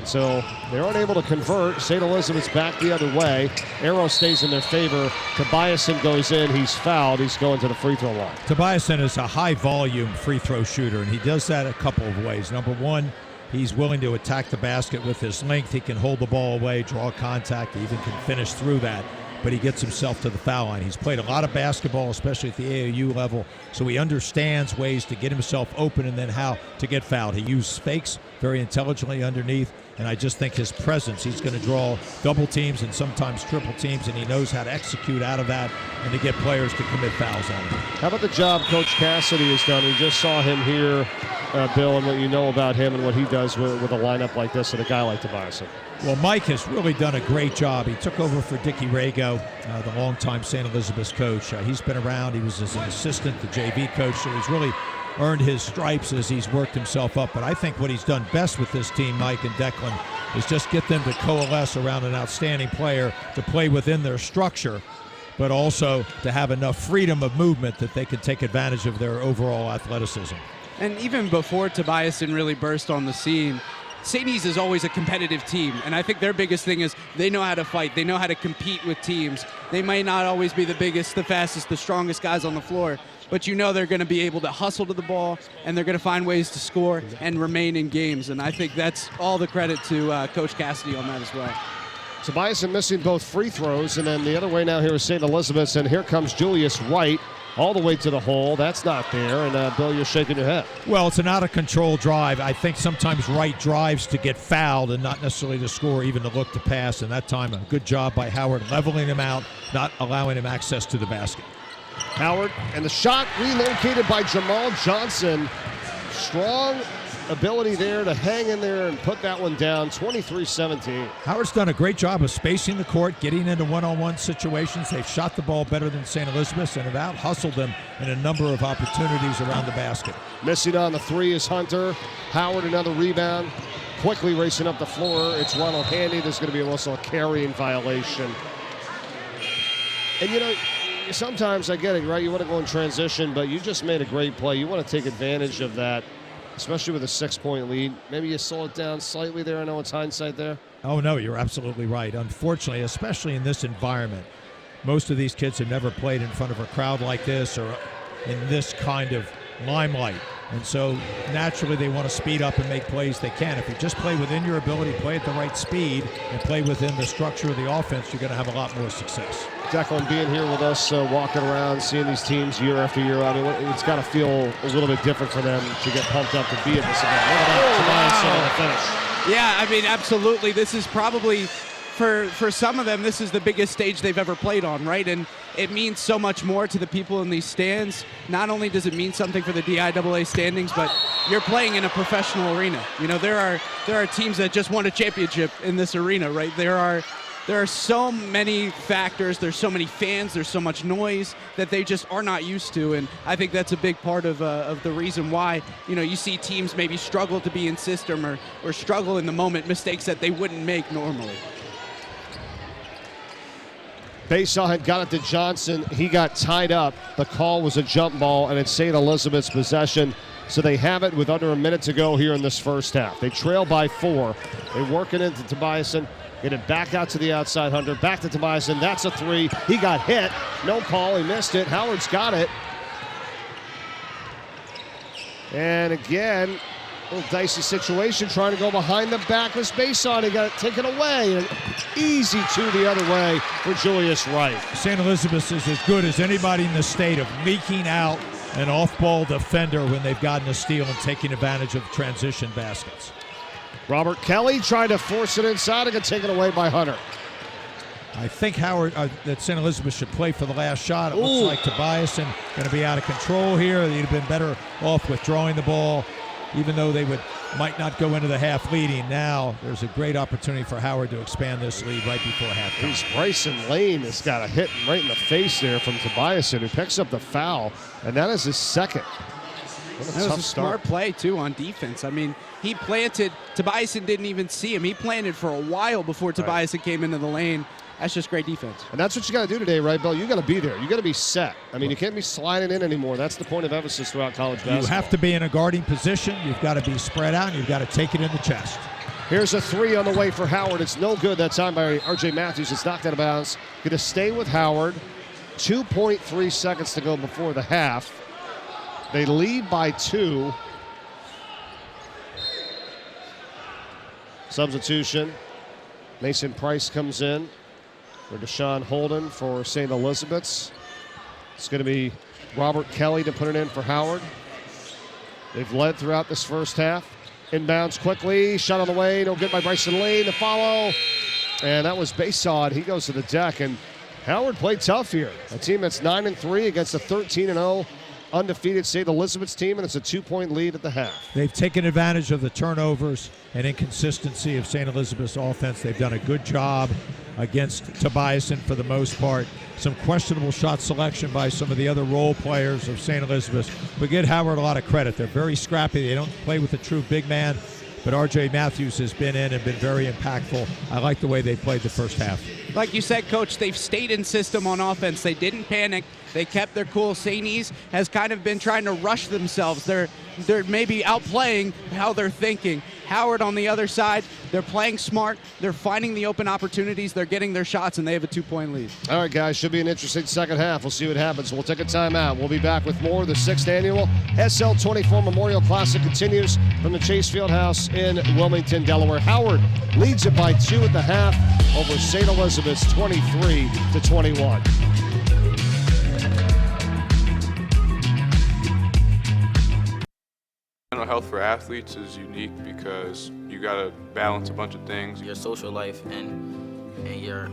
So they're unable to convert. St. Elizabeth's back the other way. Arrow stays in their favor. Tobiasen goes in. He's fouled. He's going to the free throw line. Tobiasen is a high-volume free throw shooter, and he does that a couple of ways. Number one, he's willing to attack the basket with his length. He can hold the ball away, draw contact, he even can finish through that. But he gets himself to the foul line. He's played a lot of basketball, especially at the AAU level, so he understands ways to get himself open and then how to get fouled. He uses fakes very intelligently underneath, and I just think his presence, he's going to draw double teams and sometimes triple teams, and he knows how to execute out of that and to get players to commit fouls on him. How about the job Coach Cassidy has done? We just saw him here, Bill, and what you know about him and what he does with a lineup like this and a guy like Tobiasen. Well, Mike has really done a great job. He took over for Dickie Rago, the longtime St. Elizabeth's coach. He's been around. He was as an assistant, the JV coach, so he's really earned his stripes as he's worked himself up. But I think what he's done best with this team, Mike and Declan, is just get them to coalesce around an outstanding player to play within their structure but also to have enough freedom of movement that they can take advantage of their overall athleticism. And even before Tobiasen really burst on the scene, St. E's is always a competitive team, and I think their biggest thing is they know how to fight. They know how to compete with teams. They might not always be the biggest, the fastest, the strongest guys on the floor, but you know they're going to be able to hustle to the ball, and they're going to find ways to score and remain in games. And I think that's all the credit to Coach Cassidy on that as well. Tobiasen missing both free throws, and then the other way now here is St. Elizabeth's, and here comes Julius Wright all the way to the hole. That's not there, and Bill, you're shaking your head. Well, it's an out-of-control drive. I think sometimes Wright drives to get fouled and not necessarily to score, even to look to pass, and that time a good job by Howard leveling him out, not allowing him access to the basket. Howard, and the shot relocated by Jamal Johnson. Strong ability there to hang in there and put that one down, 23-17. Howard's done a great job of spacing the court, getting into one-on-one situations. They've shot the ball better than St. Elizabeth's and have out-hustled them in a number of opportunities around the basket. Missing on the three is Hunter. Howard, another rebound. Quickly racing up the floor. It's Ronald Handy. There's going to be also a carrying violation. And, you know, sometimes I get it, right? You want to go in transition, but you just made a great play. You want to take advantage of that, especially with a 6-point lead. Maybe you slow it down slightly there. I know it's hindsight there. Oh, no, you're absolutely right. Unfortunately, especially in this environment, most of these kids have never played in front of a crowd like this or in this kind of limelight. And so naturally they want to speed up and make plays they can. If you just play within your ability, play at the right speed, and play within the structure of the offense, you're going to have a lot more success. Declan being here with us, walking around, seeing these teams year after year. I mean, it's got to feel a little bit different for them to get pumped up to be at this event. Look at that, finish. Yeah, I mean, absolutely. This is probably, for some of them, this is the biggest stage they've ever played on, right? And it means so much more to the people in these stands. Not only does it mean something for the DIAA standings, but you're playing in a professional arena. You know, there are teams that just won a championship in this arena, right? There are so many factors, there's so many fans, there's so much noise that they just are not used to, and I think that's a big part of the reason why, you know, you see teams maybe struggle to be in system or struggle in the moment, mistakes that they wouldn't make normally. Basaw had got it to Johnson. He got tied up. The call was a jump ball, and it's St. Elizabeth's possession. So they have it with under a minute to go here in this first half. They trail by 4. They work it into Tobiasen. Get it back out to the outside, Hunter. Back to Tobiasen. That's a 3. He got hit. No call. He missed it. Howard's got it. And again, a little dicey situation, trying to go behind the back with space on. He got it taken away. And easy 2 the other way for Julius Wright. St. Elizabeth is as good as anybody in the state of leaking out an off-ball defender when they've gotten a steal and taking advantage of transition baskets. Robert Kelly tried to force it inside and got taken away by Hunter. I think Howard that St. Elizabeth should play for the last shot. It looks like Tobiasen going to be out of control here. They'd have been better off withdrawing the ball, even though they might not go into the half leading. Now there's a great opportunity for Howard to expand this lead right before halftime. Bryson Lane has got a hit right in the face there from Tobiasen, who picks up the foul, and that is his second. That was a smart play, too, on defense. I mean, he planted. Tobiasen didn't even see him. He planted for a while before Tobiasen came into the lane. That's just great defense. And that's what you got to do today, right, Bill? You got to be there. You got to be set. I mean, you can't be sliding in anymore. That's the point of emphasis throughout college basketball. You have to be in a guarding position. You've got to be spread out, and you've got to take it in the chest. Here's a 3 on the way for Howard. It's no good that time by R.J. Matthews. It's knocked out of bounds. Going to stay with Howard. 2.3 seconds to go before the half. They lead by 2. Substitution. Mason Price comes in for Deshaun Holden for St. Elizabeth's. It's going to be Robert Kelly to put it in for Howard. They've led throughout this first half. Inbounds quickly. Shot on the way. No good by Bryson Lane. The follow. And that was Bayside. He goes to the deck. And Howard played tough here. A team that's 9-3 against a 13-0 undefeated St. Elizabeth's team, and it's a 2-point lead at the half. They've taken advantage of the turnovers and inconsistency of St. Elizabeth's offense. They've done a good job against Tobiasen for the most part. Some questionable shot selection by some of the other role players of St. Elizabeth. But give Howard a lot of credit. They're very scrappy. They don't play with a true big man. but R.J. Matthews has been in and been very impactful. I like the way they played the first half. Like you said, Coach, they've stayed in system on offense. They didn't panic. They kept their cool. St. E's has kind of been trying to rush themselves. They're maybe outplaying how they're thinking. Howard on the other side, they're playing smart. They're finding the open opportunities. They're getting their shots, and they have a 2-point lead. All right, guys, should be an interesting second half. We'll see what happens. We'll take a timeout. We'll be back with more. The 6th annual SL24 Memorial Classic continues from the Chase Fieldhouse in Wilmington, Delaware. Howard leads it by 2 at the half over St. Elizabeth's 23-21. Mental health for athletes is unique because you gotta balance a bunch of things. Your social life and your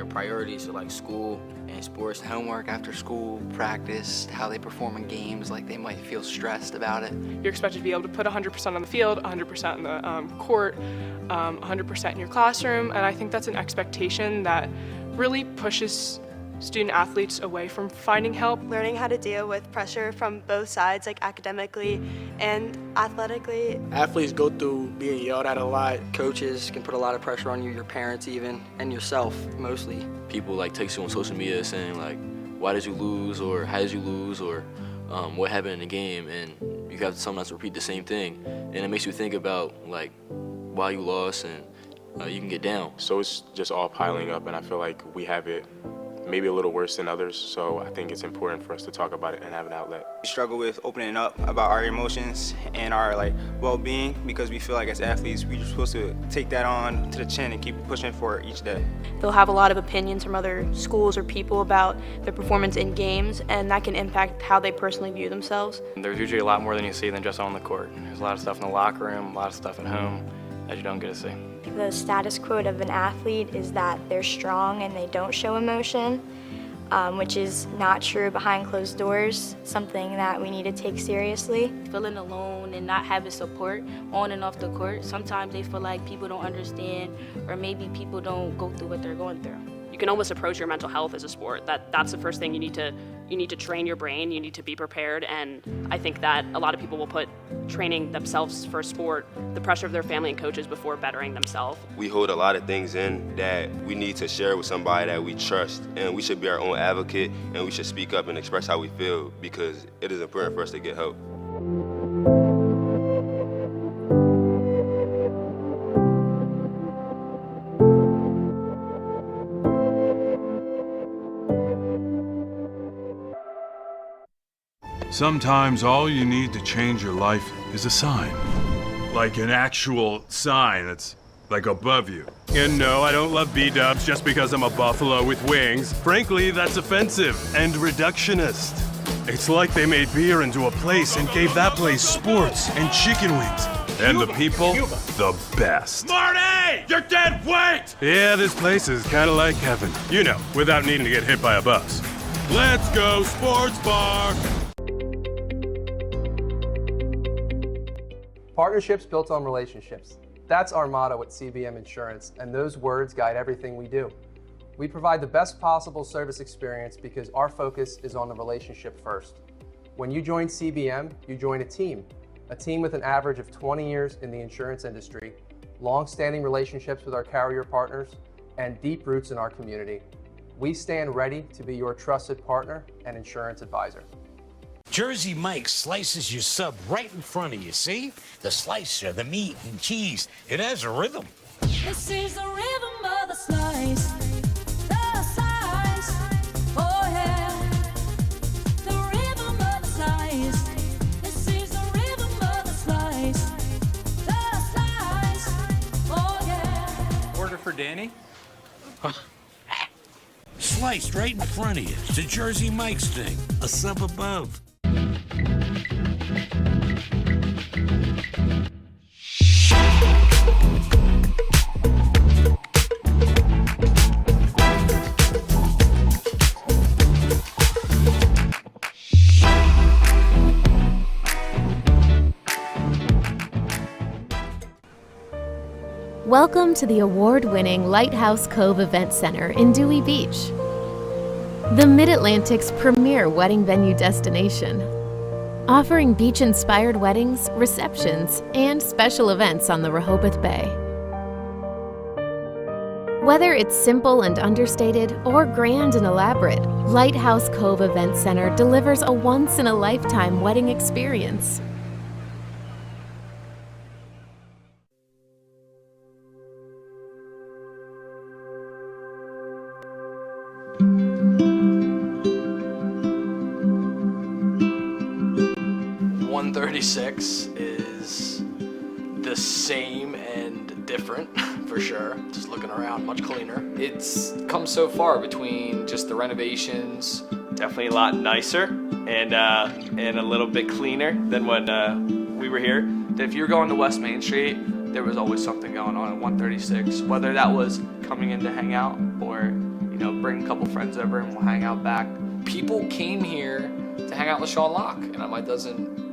priorities are like school and sports. Homework after school, practice, how they perform in games, like they might feel stressed about it. You're expected to be able to put 100% on the field, 100% in the court, 100% in your classroom, and I think that's an expectation that really pushes student athletes away from finding help. Learning how to deal with pressure from both sides, like academically and athletically. Athletes go through being yelled at a lot. Coaches can put a lot of pressure on you, your parents even, and yourself mostly. People like text you on social media saying like, why did you lose, or how did you lose, or what happened in the game, and you have to sometimes repeat the same thing, and it makes you think about like why you lost, and you can get down. So it's just all piling up, and I feel like we have it maybe a little worse than others, so I think it's important for us to talk about it and have an outlet. We struggle with opening up about our emotions and our well-being, because we feel like as athletes we're supposed to take that on to the chin and keep pushing for it each day. They'll have a lot of opinions from other schools or people about their performance in games, and that can impact how they personally view themselves. There's usually a lot more than you see than just on the court. There's a lot of stuff in the locker room, a lot of stuff at home that you don't get to see. The status quote of an athlete is that they're strong and they don't show emotion, which is not true behind closed doors, something that we need to take seriously. Feeling alone and not having support on and off the court, sometimes they feel like people don't understand, or maybe people don't go through what they're going through. You can almost approach your mental health as a sport. That's the first thing you need to train your brain, you need to be prepared, and I think that a lot of people will put training themselves for a sport, the pressure of their family and coaches before bettering themselves. We hold a lot of things in that we need to share with somebody that we trust, and we should be our own advocate, and we should speak up and express how we feel, because it is important for us to get help. Sometimes all you need to change your life is a sign. Like an actual sign that's like above you. And no, I don't love B-dubs just because I'm a buffalo with wings. Frankly, that's offensive and reductionist. It's like they made beer into a place and gave that place sports and chicken wings. And the people, the best. Marty! You're dead weight! Yeah, this place is kind of like heaven. You know, without needing to get hit by a bus. Let's go sports bar! Partnerships built on relationships. That's our motto at CBM Insurance, and those words guide everything we do. We provide the best possible service experience because our focus is on the relationship first. When you join CBM, you join a team with an average of 20 years in the insurance industry, long-standing relationships with our carrier partners, and deep roots in our community. We stand ready to be your trusted partner and insurance advisor. Jersey Mike's slices your sub right in front of you, see? The slicer, the meat and cheese, it has a rhythm. This is the rhythm of the slice. The slice, oh yeah. The rhythm of the slice. This is the rhythm of the slice. The slice, oh yeah. Order for Danny? Sliced right in front of you. It's a Jersey Mike's thing. A sub above. Welcome to the award-winning Lighthouse Cove Event Center in Dewey Beach, the Mid-Atlantic's premier wedding venue destination. offering beach-inspired weddings, receptions, and special events on the Rehoboth Bay. Whether it's simple and understated or grand and elaborate, Lighthouse Cove Event Center delivers a once-in-a-lifetime wedding experience. .136 is the same and different for sure. Just looking around, much cleaner. It's come so far between just the renovations. Definitely a lot nicer and a little bit cleaner than when we were here. If you were going to West Main Street, there was always something going on at 136, whether that was coming in to hang out or, you know, bring a couple friends over and we'll hang out back. People came here to hang out with Sean Locke, and it doesn't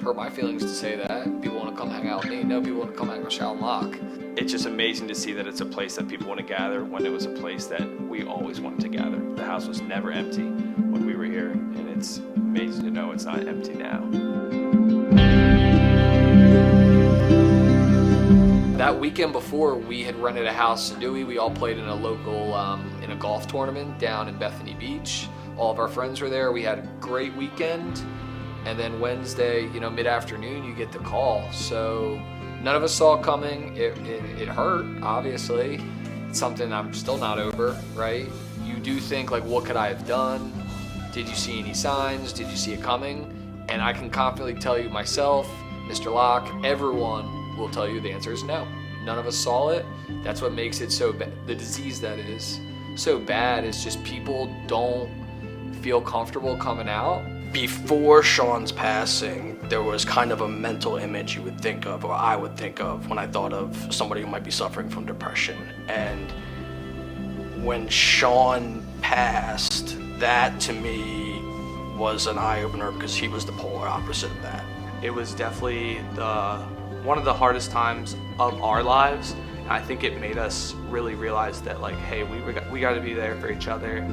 hurt my feelings to say that. People want to come hang out with me. No, people want to come hang out with Sean Locke. It's just amazing to see that it's a place that people want to gather when it was a place that we always wanted to gather. The house was never empty when we were here, and it's amazing to know it's not empty now. That weekend before, we had rented a house in Dewey. We all played in a local, in a golf tournament down in Bethany Beach. All of our friends were there. We had a great weekend. And then Wednesday, you know, mid-afternoon, you get the call. So none of us saw it coming. It hurt, obviously. It's something I'm still not over, right? You do think, like, what could I have done? Did you see any signs? Did you see it coming? And I can confidently tell you myself, Mr. Locke, everyone will tell you the answer is no. None of us saw it. That's what makes it so bad. The disease that is so bad is just people don't feel comfortable coming out. Before Sean's passing, there was kind of a mental image you would think of, or I would think of, when I thought of somebody who might be suffering from depression. And when Sean passed, that to me was an eye-opener because he was the polar opposite of that. It was definitely one of the hardest times of our lives. And I think it made us really realize that, like, hey, we got to be there for each other.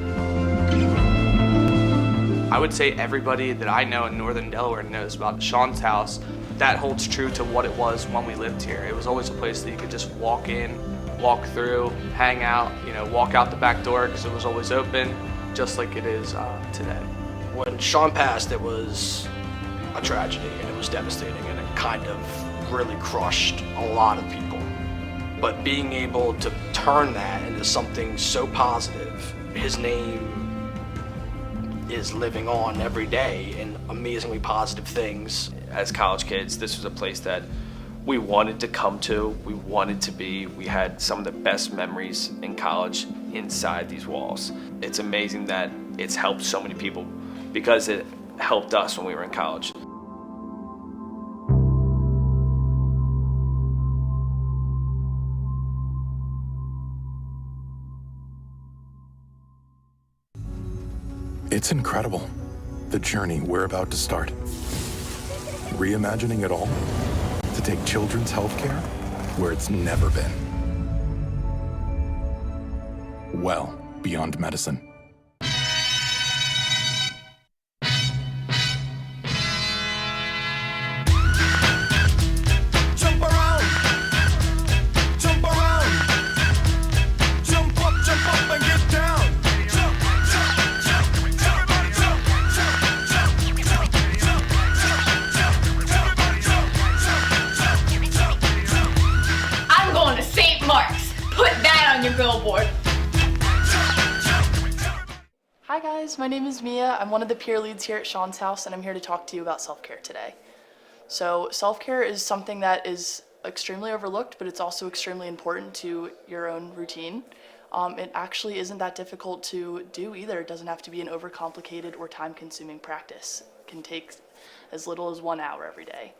I would say everybody that I know in Northern Delaware knows about Sean's house. That holds true to what it was when we lived here. It was always a place that you could just walk in, walk through, hang out, you know, walk out the back door because it was always open, just like it is today. When Sean passed, it was a tragedy and it was devastating and it kind of really crushed a lot of people. But being able to turn that into something so positive, his name is living on every day in amazingly positive things. As college kids, this was a place that we wanted to come to, we wanted to be. We had some of the best memories in college inside these walls. It's amazing that it's helped so many people because it helped us when we were in college. It's incredible, the journey we're about to start. Reimagining it all to take children's healthcare where it's never been. Well beyond medicine. Jump around, jump around, jump up and get down. Jump, jump, jump, everybody jump, jump, jump, jump, jump, jump, everybody jump, jump, jump, jump. I'm going to St. Mark's. Put that on your billboard. Hi guys, my name is Mia. I'm one of the peer leads here at Sean's house and I'm here to talk to you about self-care today. So self-care is something that is extremely overlooked, but it's also extremely important to your own routine. It actually isn't that difficult to do either. It doesn't have to be an overcomplicated or time-consuming practice. It can take as little as 1 hour every day.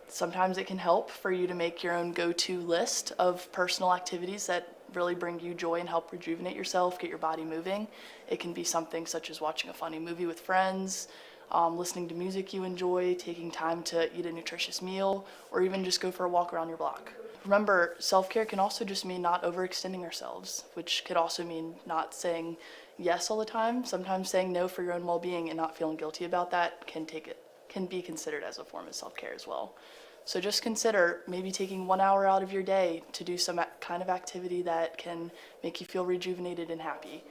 Sometimes it can help for you to make your own go-to list of personal activities that really bring you joy and help rejuvenate yourself, get your body moving. It can be something such as watching a funny movie with friends, listening to music you enjoy, taking time to eat a nutritious meal, or even just go for a walk around your block. Remember, self-care can also just mean not overextending ourselves, which could also mean not saying yes all the time. Sometimes saying no for your own well-being and not feeling guilty about that can be considered as a form of self-care as well. So just consider maybe taking 1 hour out of your day to do some kind of activity that can make you feel rejuvenated and happy.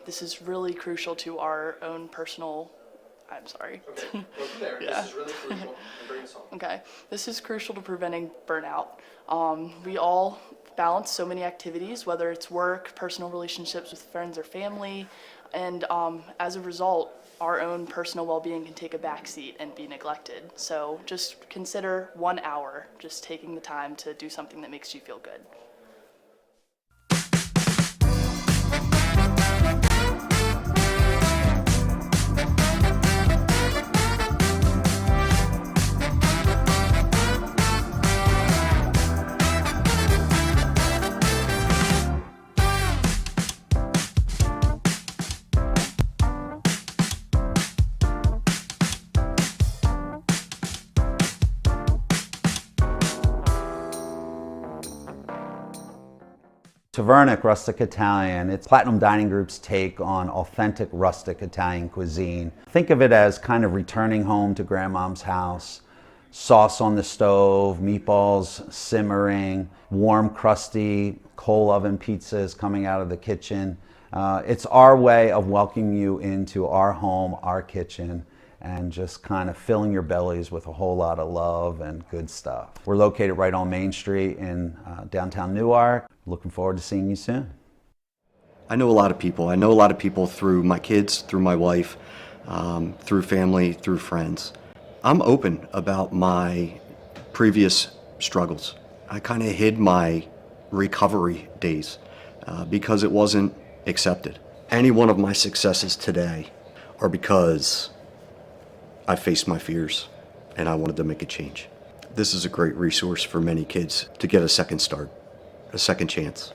This is really crucial to our own personal, I'm sorry. Okay, go from there. Yeah. This is really crucial. Bring us home. Okay, this is crucial to preventing burnout. We all balance so many activities, whether it's work, personal relationships with friends or family, and as a result, our own personal well-being can take a backseat and be neglected. So just consider 1 hour, just taking the time to do something that makes you feel good. Tavernic Rustic Italian. It's Platinum Dining Group's take on authentic rustic Italian cuisine. Think of it as kind of returning home to grandmom's house. Sauce on the stove, meatballs simmering, warm, crusty coal oven pizzas coming out of the kitchen. It's our way of welcoming you into our home, our kitchen, and just kind of filling your bellies with a whole lot of love and good stuff. We're located right on Main Street in downtown Newark. Looking forward to seeing you soon. I know a lot of people. I know a lot of people through my kids, through my wife, through family, through friends. I'm open about my previous struggles. I kind of hid my recovery days because it wasn't accepted. Any one of my successes today are because I faced my fears and I wanted to make a change. This is a great resource for many kids to get a second start, a second chance,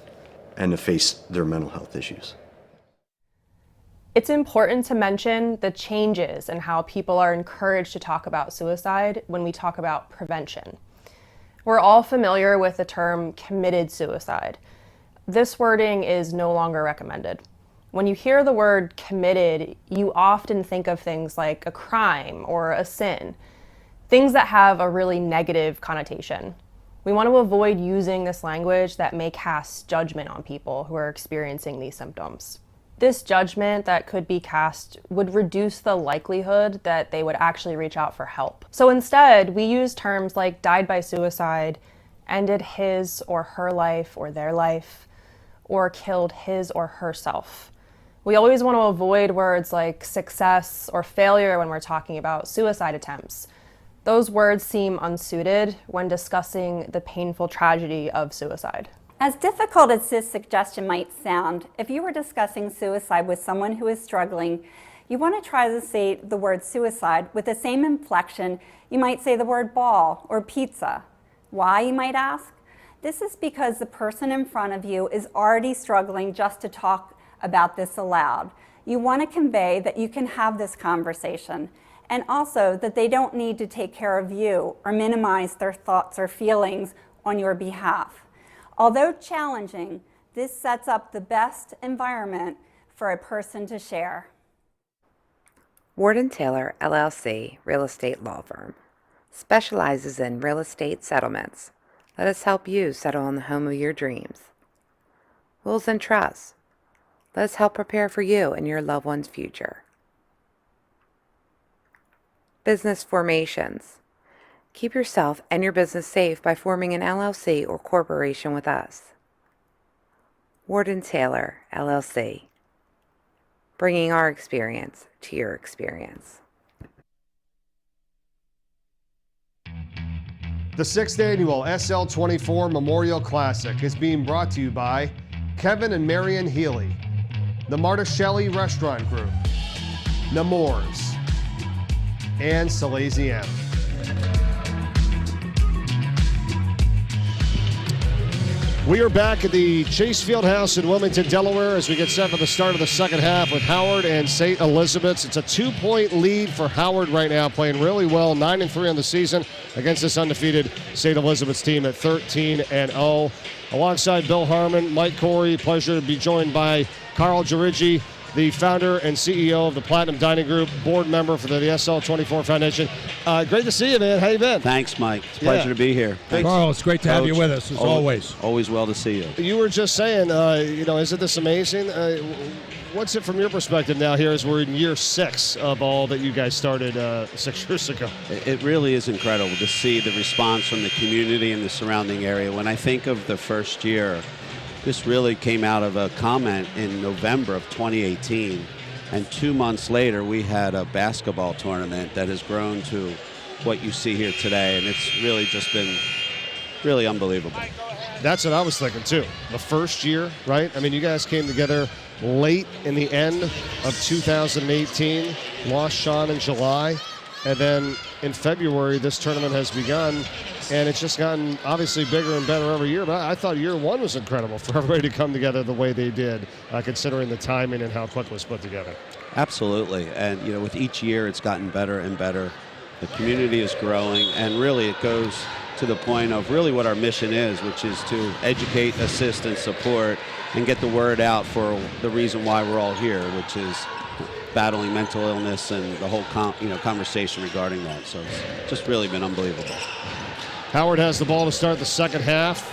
and to face their mental health issues. It's important to mention the changes in how people are encouraged to talk about suicide when we talk about prevention. We're all familiar with the term committed suicide. This wording is no longer recommended. When you hear the word committed, you often think of things like a crime or a sin, things that have a really negative connotation. We want to avoid using this language that may cast judgment on people who are experiencing these symptoms. This judgment that could be cast would reduce the likelihood that they would actually reach out for help. So instead, we use terms like died by suicide, ended his or her life or their life, or killed his or herself. We always want to avoid words like success or failure when we're talking about suicide attempts. Those words seem unsuited when discussing the painful tragedy of suicide. As difficult as this suggestion might sound, if you were discussing suicide with someone who is struggling, you want to try to say the word suicide with the same inflection you might say the word ball or pizza. Why, you might ask? This is because the person in front of you is already struggling just to talk about this aloud. You want to convey that you can have this conversation, and also that they don't need to take care of you or minimize their thoughts or feelings on your behalf. Although challenging, this sets up the best environment for a person to share. Warden Taylor, LLC, real estate law firm, specializes in real estate settlements. Let us help you settle on the home of your dreams. Wills and trusts. Let us help prepare for you and your loved one's future. Business formations. Keep yourself and your business safe by forming an LLC or corporation with us. Warden Taylor, LLC. Bringing our experience to your experience. The 6th annual SL24 Memorial Classic is being brought to you by Kevin and Marion Healy, the Marta Shelley Restaurant Group, Nemours, and Salesian. We are back at the Chase Fieldhouse in Wilmington, Delaware, as we get set for the start of the second half with Howard and St. Elizabeth's. It's a 2-point lead for Howard right now, playing really well, 9-3 on the season against this undefeated St. Elizabeth's team at 13-0. Alongside Bill Harmon, Mike Corey, pleasure to be joined by Carl Girigi. the founder and CEO of the Platinum Dining Group, board member for the SL24 Foundation. Great to see you, man. How you been? Thanks, Mike. It's a pleasure to be here. Carl, it's great to have you Coach, with us, as always. Always well to see you. You were just saying, isn't this amazing? What's it from your perspective now here as we're in year 6 of all that you guys started 6 years ago? It really is incredible to see the response from the community and the surrounding area. When I think of the first year, this really came out of a comment in November of 2018. And 2 months later, we had a basketball tournament that has grown to what you see here today. And it's really just been really unbelievable. That's what I was thinking, too. The first year, right? I mean, you guys came together late in the end of 2018, lost Sean in July, and then in February, this tournament has begun, and it's just gotten obviously bigger and better every year. But I thought year 1 was incredible for everybody to come together the way they did, considering the timing and how quick it was put together. Absolutely. And, with each year, it's gotten better and better. The community is growing, and really it goes to the point of really what our mission is, which is to educate, assist, and support, and get the word out for the reason why we're all here, which is battling mental illness and the whole conversation regarding that. So it's just really been unbelievable. Howard has the ball to start the second half.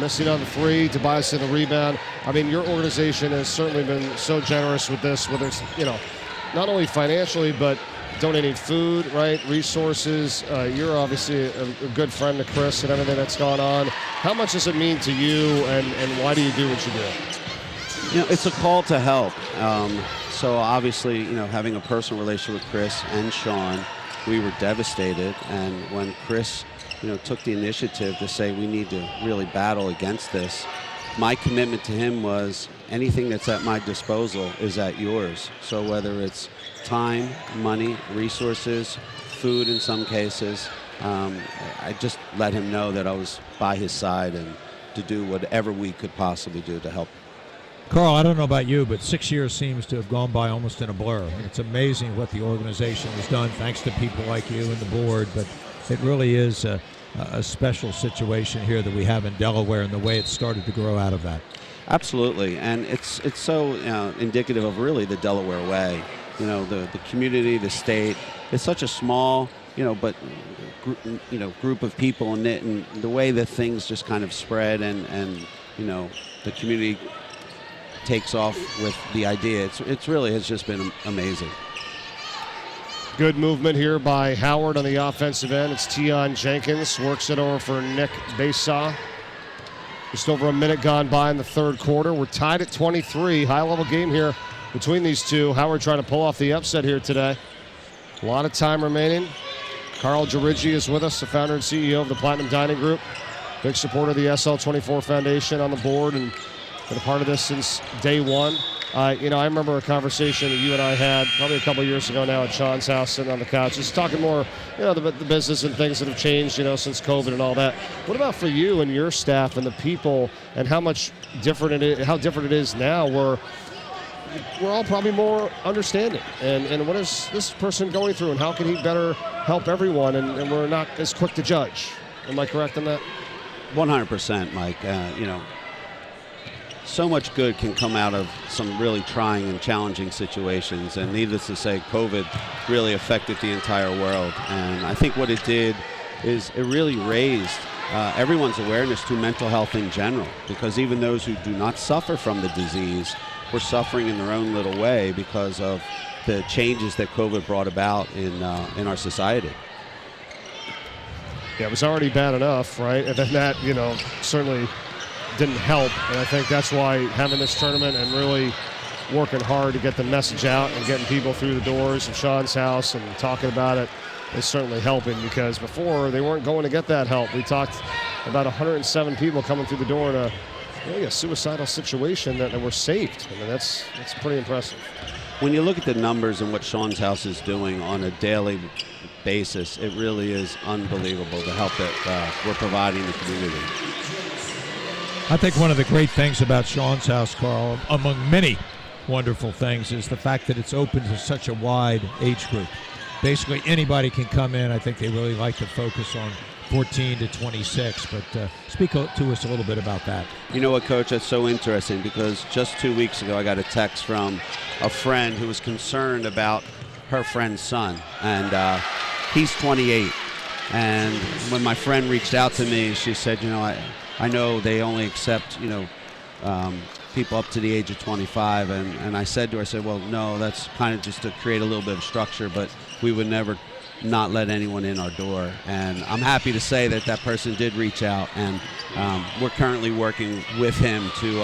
Missing on the 3, Tobias in the rebound. I mean, your organization has certainly been so generous with this, whether it's, not only financially, but donating food, right, resources. You're obviously a good friend to Chris and everything that's gone on. How much does it mean to you, and why do you do what you do? It's a call to help. So obviously, having a personal relationship with Chris and Sean, we were devastated. And when Chris, took the initiative to say we need to really battle against this, my commitment to him was anything that's at my disposal is at yours. So whether it's time, money, resources, food in some cases, I just let him know that I was by his side and to do whatever we could possibly do to help. Carl, I don't know about you, but 6 years seems to have gone by almost in a blur. It's amazing what the organization has done, thanks to people like you and the board, but it really is a special situation here that we have in Delaware and the way it started to grow out of that. Absolutely, and it's so indicative of really the Delaware way. The community, the state. It's such a small, but group of people in it, and the way that things just kind of spread, and the community takes off with the idea. It's really has just been amazing. Good movement here by Howard on the offensive end. It's Tion Jenkins, works it over for Nick Besa. Just over a minute gone by in the third quarter. We're tied at 23. High-level game here between these two. Howard trying to pull off the upset here today. A lot of time remaining. Carl Giorigi is with us, the founder and CEO of the Platinum Dining Group. Big supporter of the SL24 Foundation on the board and been a part of this since day one. I remember a conversation that you and I had probably a couple years ago now at Sean's house, sitting on the couch, just talking more, the business and things that have changed, since COVID and all that. What about for you and your staff and the people, and how different it is now, where we're all probably more understanding, and what is this person going through, and how can he better help everyone, and we're not as quick to judge. Am I correct in that? 100%, Mike. So much good can come out of some really trying and challenging situations, and needless to say, COVID really affected the entire world. And I think what it did is it really raised everyone's awareness to mental health in general, because even those who do not suffer from the disease were suffering in their own little way because of the changes that COVID brought about in our society. Yeah, it was already bad enough, right? And then that, certainly didn't help, and I think that's why having this tournament and really working hard to get the message out and getting people through the doors of Sean's house and talking about it is certainly helping, because before they weren't going to get that help. We talked about 107 people coming through the door in a suicidal situation that were saved. I mean, that's pretty impressive. When you look at the numbers and what Sean's house is doing on a daily basis, it really is unbelievable, the help that we're providing the community. I think one of the great things about Sean's house, Carl, among many wonderful things, is the fact that it's open to such a wide age group. Basically, anybody can come in. I think they really like to focus on 14-26. But speak to us a little bit about that. You know what, Coach? That's so interesting because just 2 weeks ago I got a text from a friend who was concerned about her friend's son, and he's 28. And when my friend reached out to me, she said, I know they only accept, people up to the age of 25. And I said to her, well, no, that's kind of just to create a little bit of structure, but we would never not let anyone in our door. And I'm happy to say that that person did reach out, and we're currently working with him to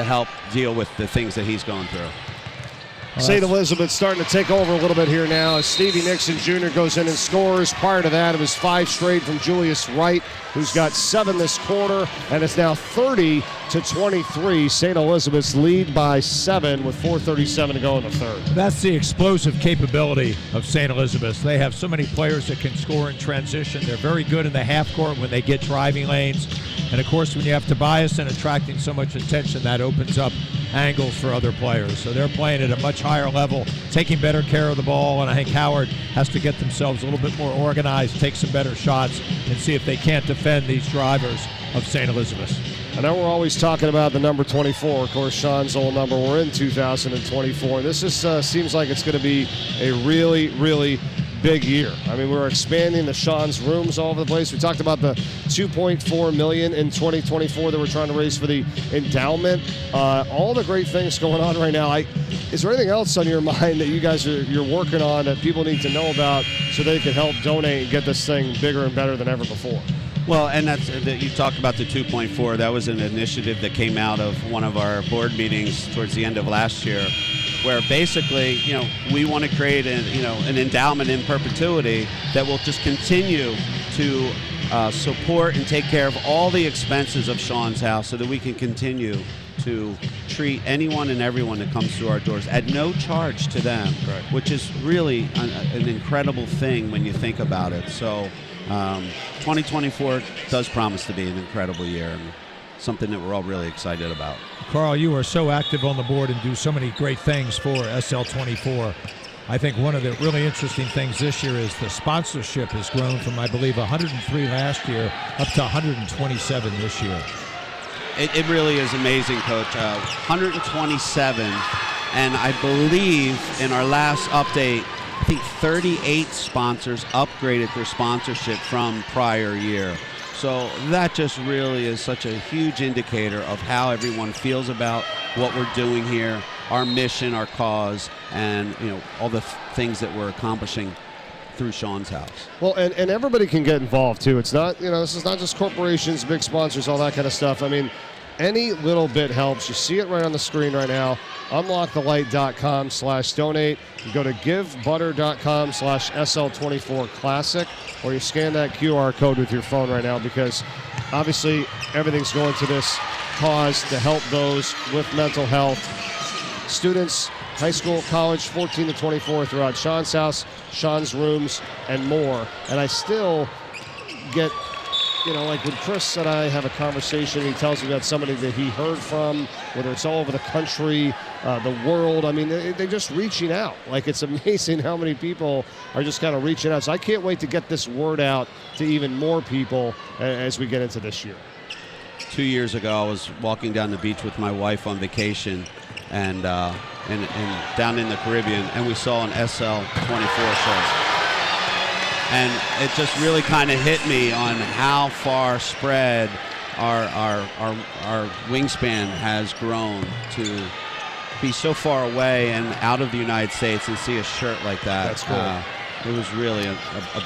help deal with the things that he's going through. St. Elizabeth starting to take over a little bit here now as Stevie Nixon Jr. goes in and scores. Prior to that, it was 5 straight from Julius Wright, who's got 7 this quarter, and it's now 30-23. St. Elizabeth's lead by 7 with 4:37 to go in the third. That's the explosive capability of St. Elizabeth. They have so many players that can score in transition. They're very good in the half court when they get driving lanes. And, of course, when you have Tobias and attracting so much attention, that opens up angles for other players. So they're playing at a much higher level, taking better care of the ball, and I think Howard has to get themselves a little bit more organized, take some better shots, and see if they can't defend these drivers of St. Elizabeth. I know we're always talking about the number 24, of course, Sean's old number. We're in 2024. This is seems like it's going to be a really, really big year. I mean, we're expanding the Sean's rooms all over the place. We talked about the $2.4 million in 2024 that we're trying to raise for the endowment. All the great things going on right now. Is there anything else on your mind that you guys you're working on that people need to know about so they can help donate and get this thing bigger and better than ever before? Well, and you talked about the 2.4. That was an initiative that came out of one of our board meetings towards the end of last year, where basically, we want to create an endowment in perpetuity that will just continue to support and take care of all the expenses of Sean's house so that we can continue to treat anyone and everyone that comes through our doors at no charge to them, right, which is really an incredible thing when you think about it. So 2024 does promise to be an incredible year and something that we're all really excited about. Carl, you are so active on the board and do so many great things for SL24. I think one of the really interesting things this year is the sponsorship has grown from, I believe, 103 last year up to 127 this year. It really is amazing, Coach. 127, and I believe in our last update, I think 38 sponsors upgraded their sponsorship from prior year. So that just really is such a huge indicator of how everyone feels about what we're doing here, our mission, our cause, and all the things that we're accomplishing through Sean's house. Well, and everybody can get involved too. It's not, this is not just corporations, big sponsors, all that kind of stuff. I mean, any little bit helps. You see it right on the screen right now. Unlockthelight.com/donate. You go to givebutter.com/SL24 Classic, or you scan that QR code with your phone right now, because obviously everything's going to this cause to help those with mental health. Students, high school, college, 14 to 24 throughout Sean's house, Sean's rooms, and more. And I still get, like when Chris said I have a conversation, he tells me about somebody that he heard from, whether it's all over the country, the world. I mean, they're just reaching out. Like, it's amazing how many people are just kind of reaching out. So I can't wait to get this word out to even more people as we get into this year. 2 years ago, I was walking down the beach with my wife on vacation, and down in the Caribbean, and we saw an SL24 show. And it just really kind of hit me on how far spread our wingspan has grown to be so far away and out of the United States and see a shirt like that. That's cool. It was really a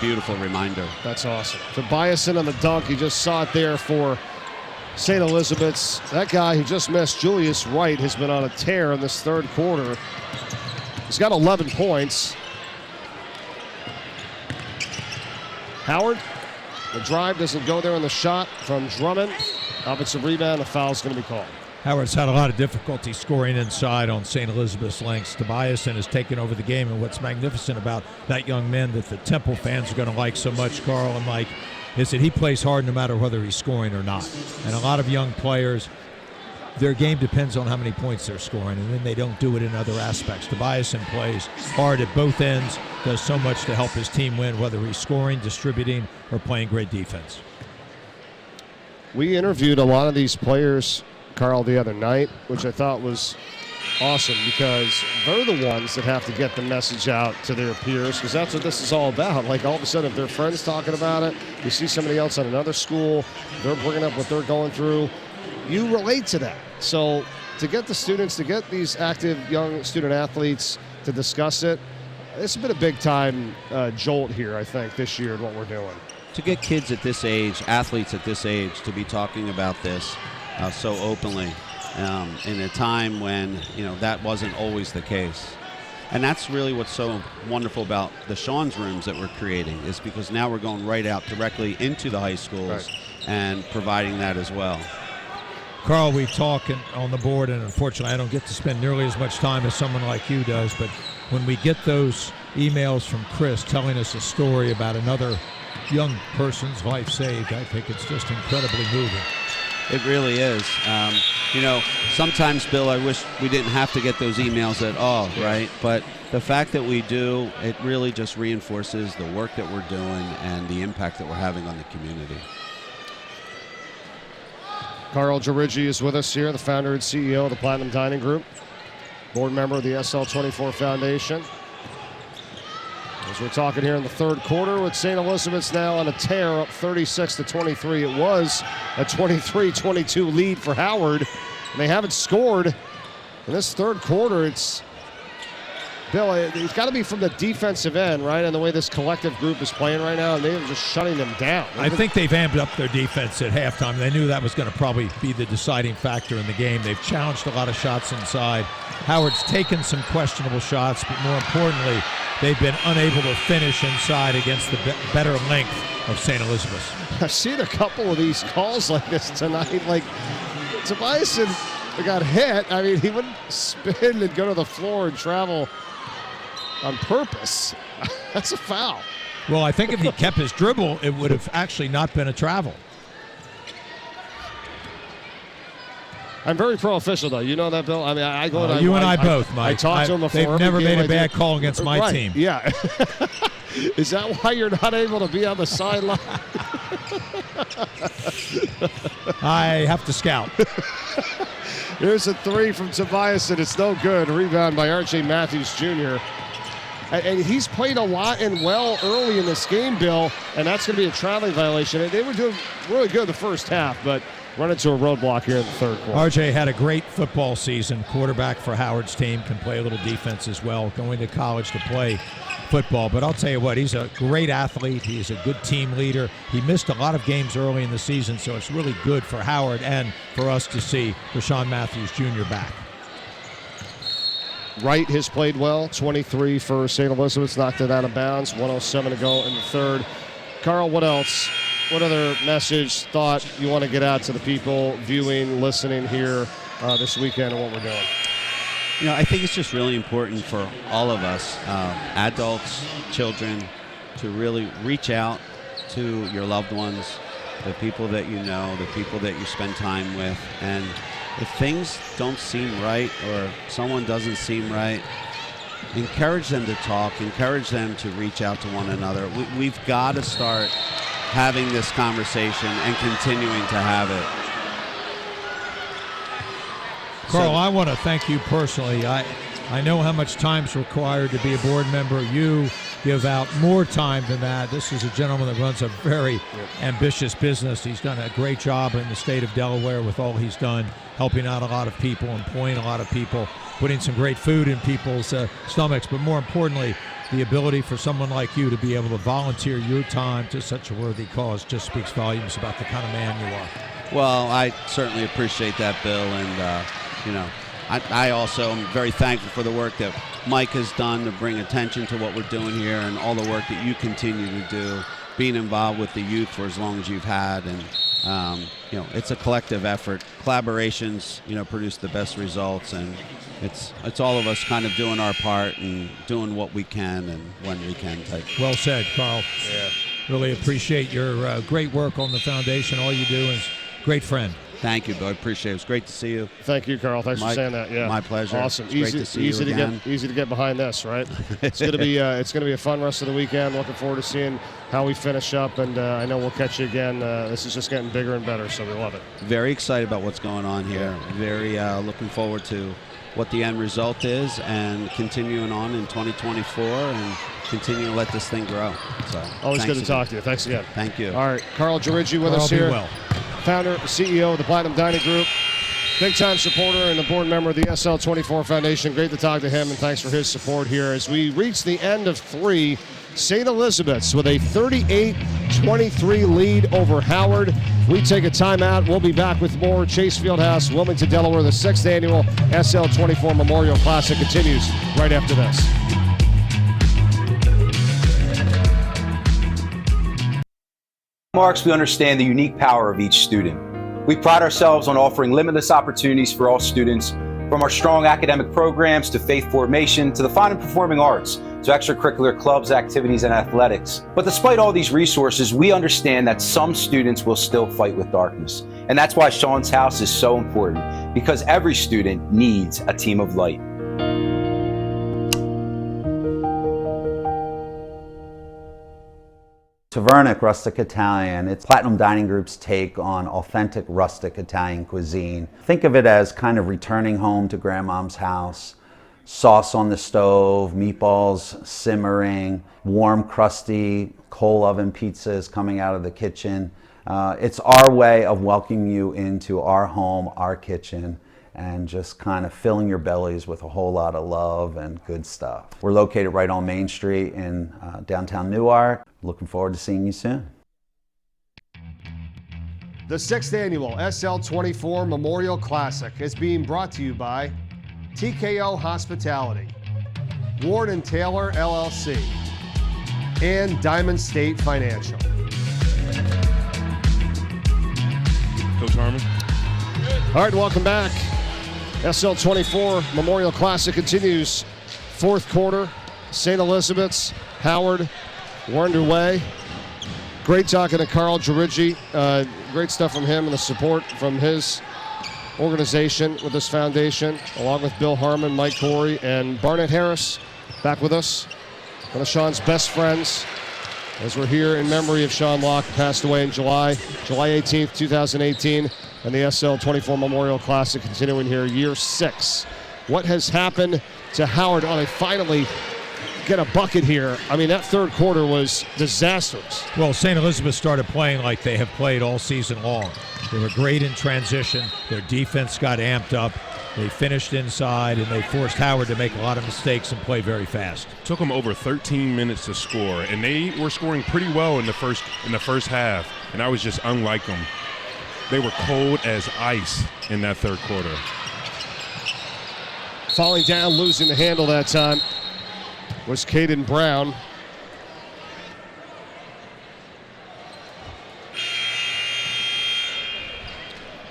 beautiful reminder. That's awesome. Tobias in on the dunk. You just saw it there for St. Elizabeth's. That guy who just missed, Julius Wright, has been on a tear in this third quarter. He's got 11 points. Howard, the drive doesn't go there on the shot from Drummond. Offensive rebound, a foul's going to be called. Howard's had a lot of difficulty scoring inside on St. Elizabeth's lengths. Tobiasen has taken over the game, and what's magnificent about that young man that the Temple fans are going to like so much, Carl and Mike, is that he plays hard no matter whether he's scoring or not. And a lot of young players their game depends on how many points they're scoring, and then they don't do it in other aspects. Tobiasen plays hard at both ends, does so much to help his team win, whether he's scoring, distributing, or playing great defense. We interviewed a lot of these players, Carl, the other night, which I thought was awesome because they're the ones that have to get the message out to their peers, because that's what this is all about. Like, all of a sudden, if their friends talking about it, you see somebody else at another school, they're bringing up what they're going through, you relate to that. So to get the students, to get these active young student athletes to discuss it, it's been a big-time jolt here, I think, this year in what we're doing. To get kids at this age, athletes at this age, to be talking about this so openly in a time when, that wasn't always the case. And that's really what's so wonderful about the Sean's rooms that we're creating, is because now we're going right out directly into the high schools and providing that as well. Carl, we talk on the board, and unfortunately I don't get to spend nearly as much time as someone like you does, but when we get those emails from Chris telling us a story about another young person's life saved, I think it's just incredibly moving. It really is. Sometimes, Bill, I wish we didn't have to get those emails at all, right? But the fact that we do, it really just reinforces the work that we're doing and the impact that we're having on the community. Carl Girigi is with us here, the founder and CEO of the Platinum Dining Group, board member of the SL24 Foundation. As we're talking here in the third quarter, with St. Elizabeth's now on a tear, up 36-23. It was a 23-22 lead for Howard, and they haven't scored in this third quarter. It's, Bill, it's got to be from the defensive end, right? And the way this collective group is playing right now, and they're just shutting them down. I think they've amped up their defense at halftime. They knew that was going to probably be the deciding factor in the game. They've challenged a lot of shots inside. Howard's taken some questionable shots, but more importantly, they've been unable to finish inside against the better length of St. Elizabeth's. I've seen a couple of these calls like this tonight. Like, Tobiasen got hit. I mean, he wouldn't spin and go to the floor and travel on purpose. That's a foul. Well, I think if he kept his dribble, it would have actually not been a travel. I'm very pro-official, though. You know that, Bill? I mean, I go and you and I both, Mike. I talk to him before. They've never made a bad call against my team. Yeah. Is that why you're not able to be on the sideline? I have to scout. Here's a three from Tobiasen. It's no good. Rebound by R.J. Matthews Jr. And he's played a lot and well early in this game, Bill, and that's going to be a traveling violation. And they were doing really good the first half, but run into a roadblock here in the third quarter. RJ had a great football season. Quarterback for Howard's team, can play a little defense as well. Going to college to play football. But I'll tell you what, he's a great athlete. He's a good team leader. He missed a lot of games early in the season, so it's really good for Howard and for us to see Rashawn Matthews Jr. back. Wright has played well. 23 for St. Elizabeth's, knocked it out of bounds. 1:07 to go in the third. Carl, what else? What other message, thought you want to get out to the people viewing, listening here this weekend and what we're doing? I think it's just really important for all of us, adults, children, to really reach out to your loved ones, the people that you know, the people that you spend time with. And if things don't seem right or someone doesn't seem right, encourage them to talk, encourage them to reach out to one another. We've got to start having this conversation and continuing to have it. Carl, I want to thank you personally. I know how much time's required to be a board member. You give out more time than that. This is a gentleman that runs a very ambitious business. He's done a great job in the state of Delaware with all he's done, helping out a lot of people, employing a lot of people, putting some great food in people's stomachs, but more importantly, the ability for someone like you to be able to volunteer your time to such a worthy cause just speaks volumes about the kind of man you are. Well, I certainly appreciate that, Bill, and I also am very thankful for the work that Mike has done to bring attention to what we're doing here and all the work that you continue to do, being involved with the youth for as long as you've had. And, it's a collective effort. Collaborations, produce the best results, and it's all of us kind of doing our part and doing what we can and when we can. Well said, Carl. Yeah. Really appreciate your great work on the foundation. All you do is great friend. Thank you, Bill. I appreciate it. It was great to see you. Thank you, Carl. Thanks Mike, for saying that. Yeah, my pleasure. Awesome. It's great to see you again. Easy to get behind this, right? It's gonna be a fun rest of the weekend. Looking forward to seeing how we finish up, and I know we'll catch you again. This is just getting bigger and better, so we love it. Very excited about what's going on here. Very looking forward to what the end result is, and continuing on in 2024, and continue to let this thing grow. So always good to talk to you. Thanks again. Thank you. All right, Carl Giriggi with Carl, us be here. well. Founder, CEO of the Platinum Dining Group, big-time supporter and a board member of the SL24 Foundation. Great to talk to him, and thanks for his support here. As we reach the end of 3, St. Elizabeth's with a 38-23 lead over Howard. We take a timeout. We'll be back with more. Chase Fieldhouse, Wilmington, Delaware. The 6th annual SL24 Memorial Classic continues right after this. Marks, we understand the unique power of each student. We pride ourselves on offering limitless opportunities for all students, from our strong academic programs to faith formation to the fine and performing arts to extracurricular clubs, activities, and athletics. But despite all these resources, we understand that some students will still fight with darkness. And that's why Sean's House is so important, because every student needs a team of light. Tavernic Rustic Italian. It's Platinum Dining Group's take on authentic rustic Italian cuisine. Think of it as kind of returning home to grandmom's house. Sauce on the stove, meatballs simmering, warm, crusty coal oven pizzas coming out of the kitchen. It's our way of welcoming you into our home, our kitchen, and just kind of filling your bellies with a whole lot of love and good stuff. We're located right on Main Street in downtown Newark. Looking forward to seeing you soon. The 6th annual SL24 Memorial Classic is being brought to you by TKO Hospitality, Ward & Taylor LLC, and Diamond State Financial. Coach Harmon. All right, welcome back. SL24 Memorial Classic continues. 4th quarter, St. Elizabeth's, Howard, we're underway. Great talking to Carl Giriggi. Great stuff from him and the support from his organization with this foundation, along with Bill Harmon, Mike Corey, and Barnett Harris back with us. One of Sean's best friends, as we're here in memory of Sean Locke, passed away in July 18th, 2018, and the SL24 Memorial Classic continuing here, year 6. What has happened to Howard on a finally get a bucket here? I mean, that 3rd quarter was disastrous. Well, St. Elizabeth started playing like they have played all season long. They were great in transition. Their defense got amped up. They finished inside, and they forced Howard to make a lot of mistakes and play very fast. Took them over 13 minutes to score, and they were scoring pretty well in the first half, and that was just unlike them. They were cold as ice in that 3rd quarter. Falling down, losing the handle that time was Caden Brown.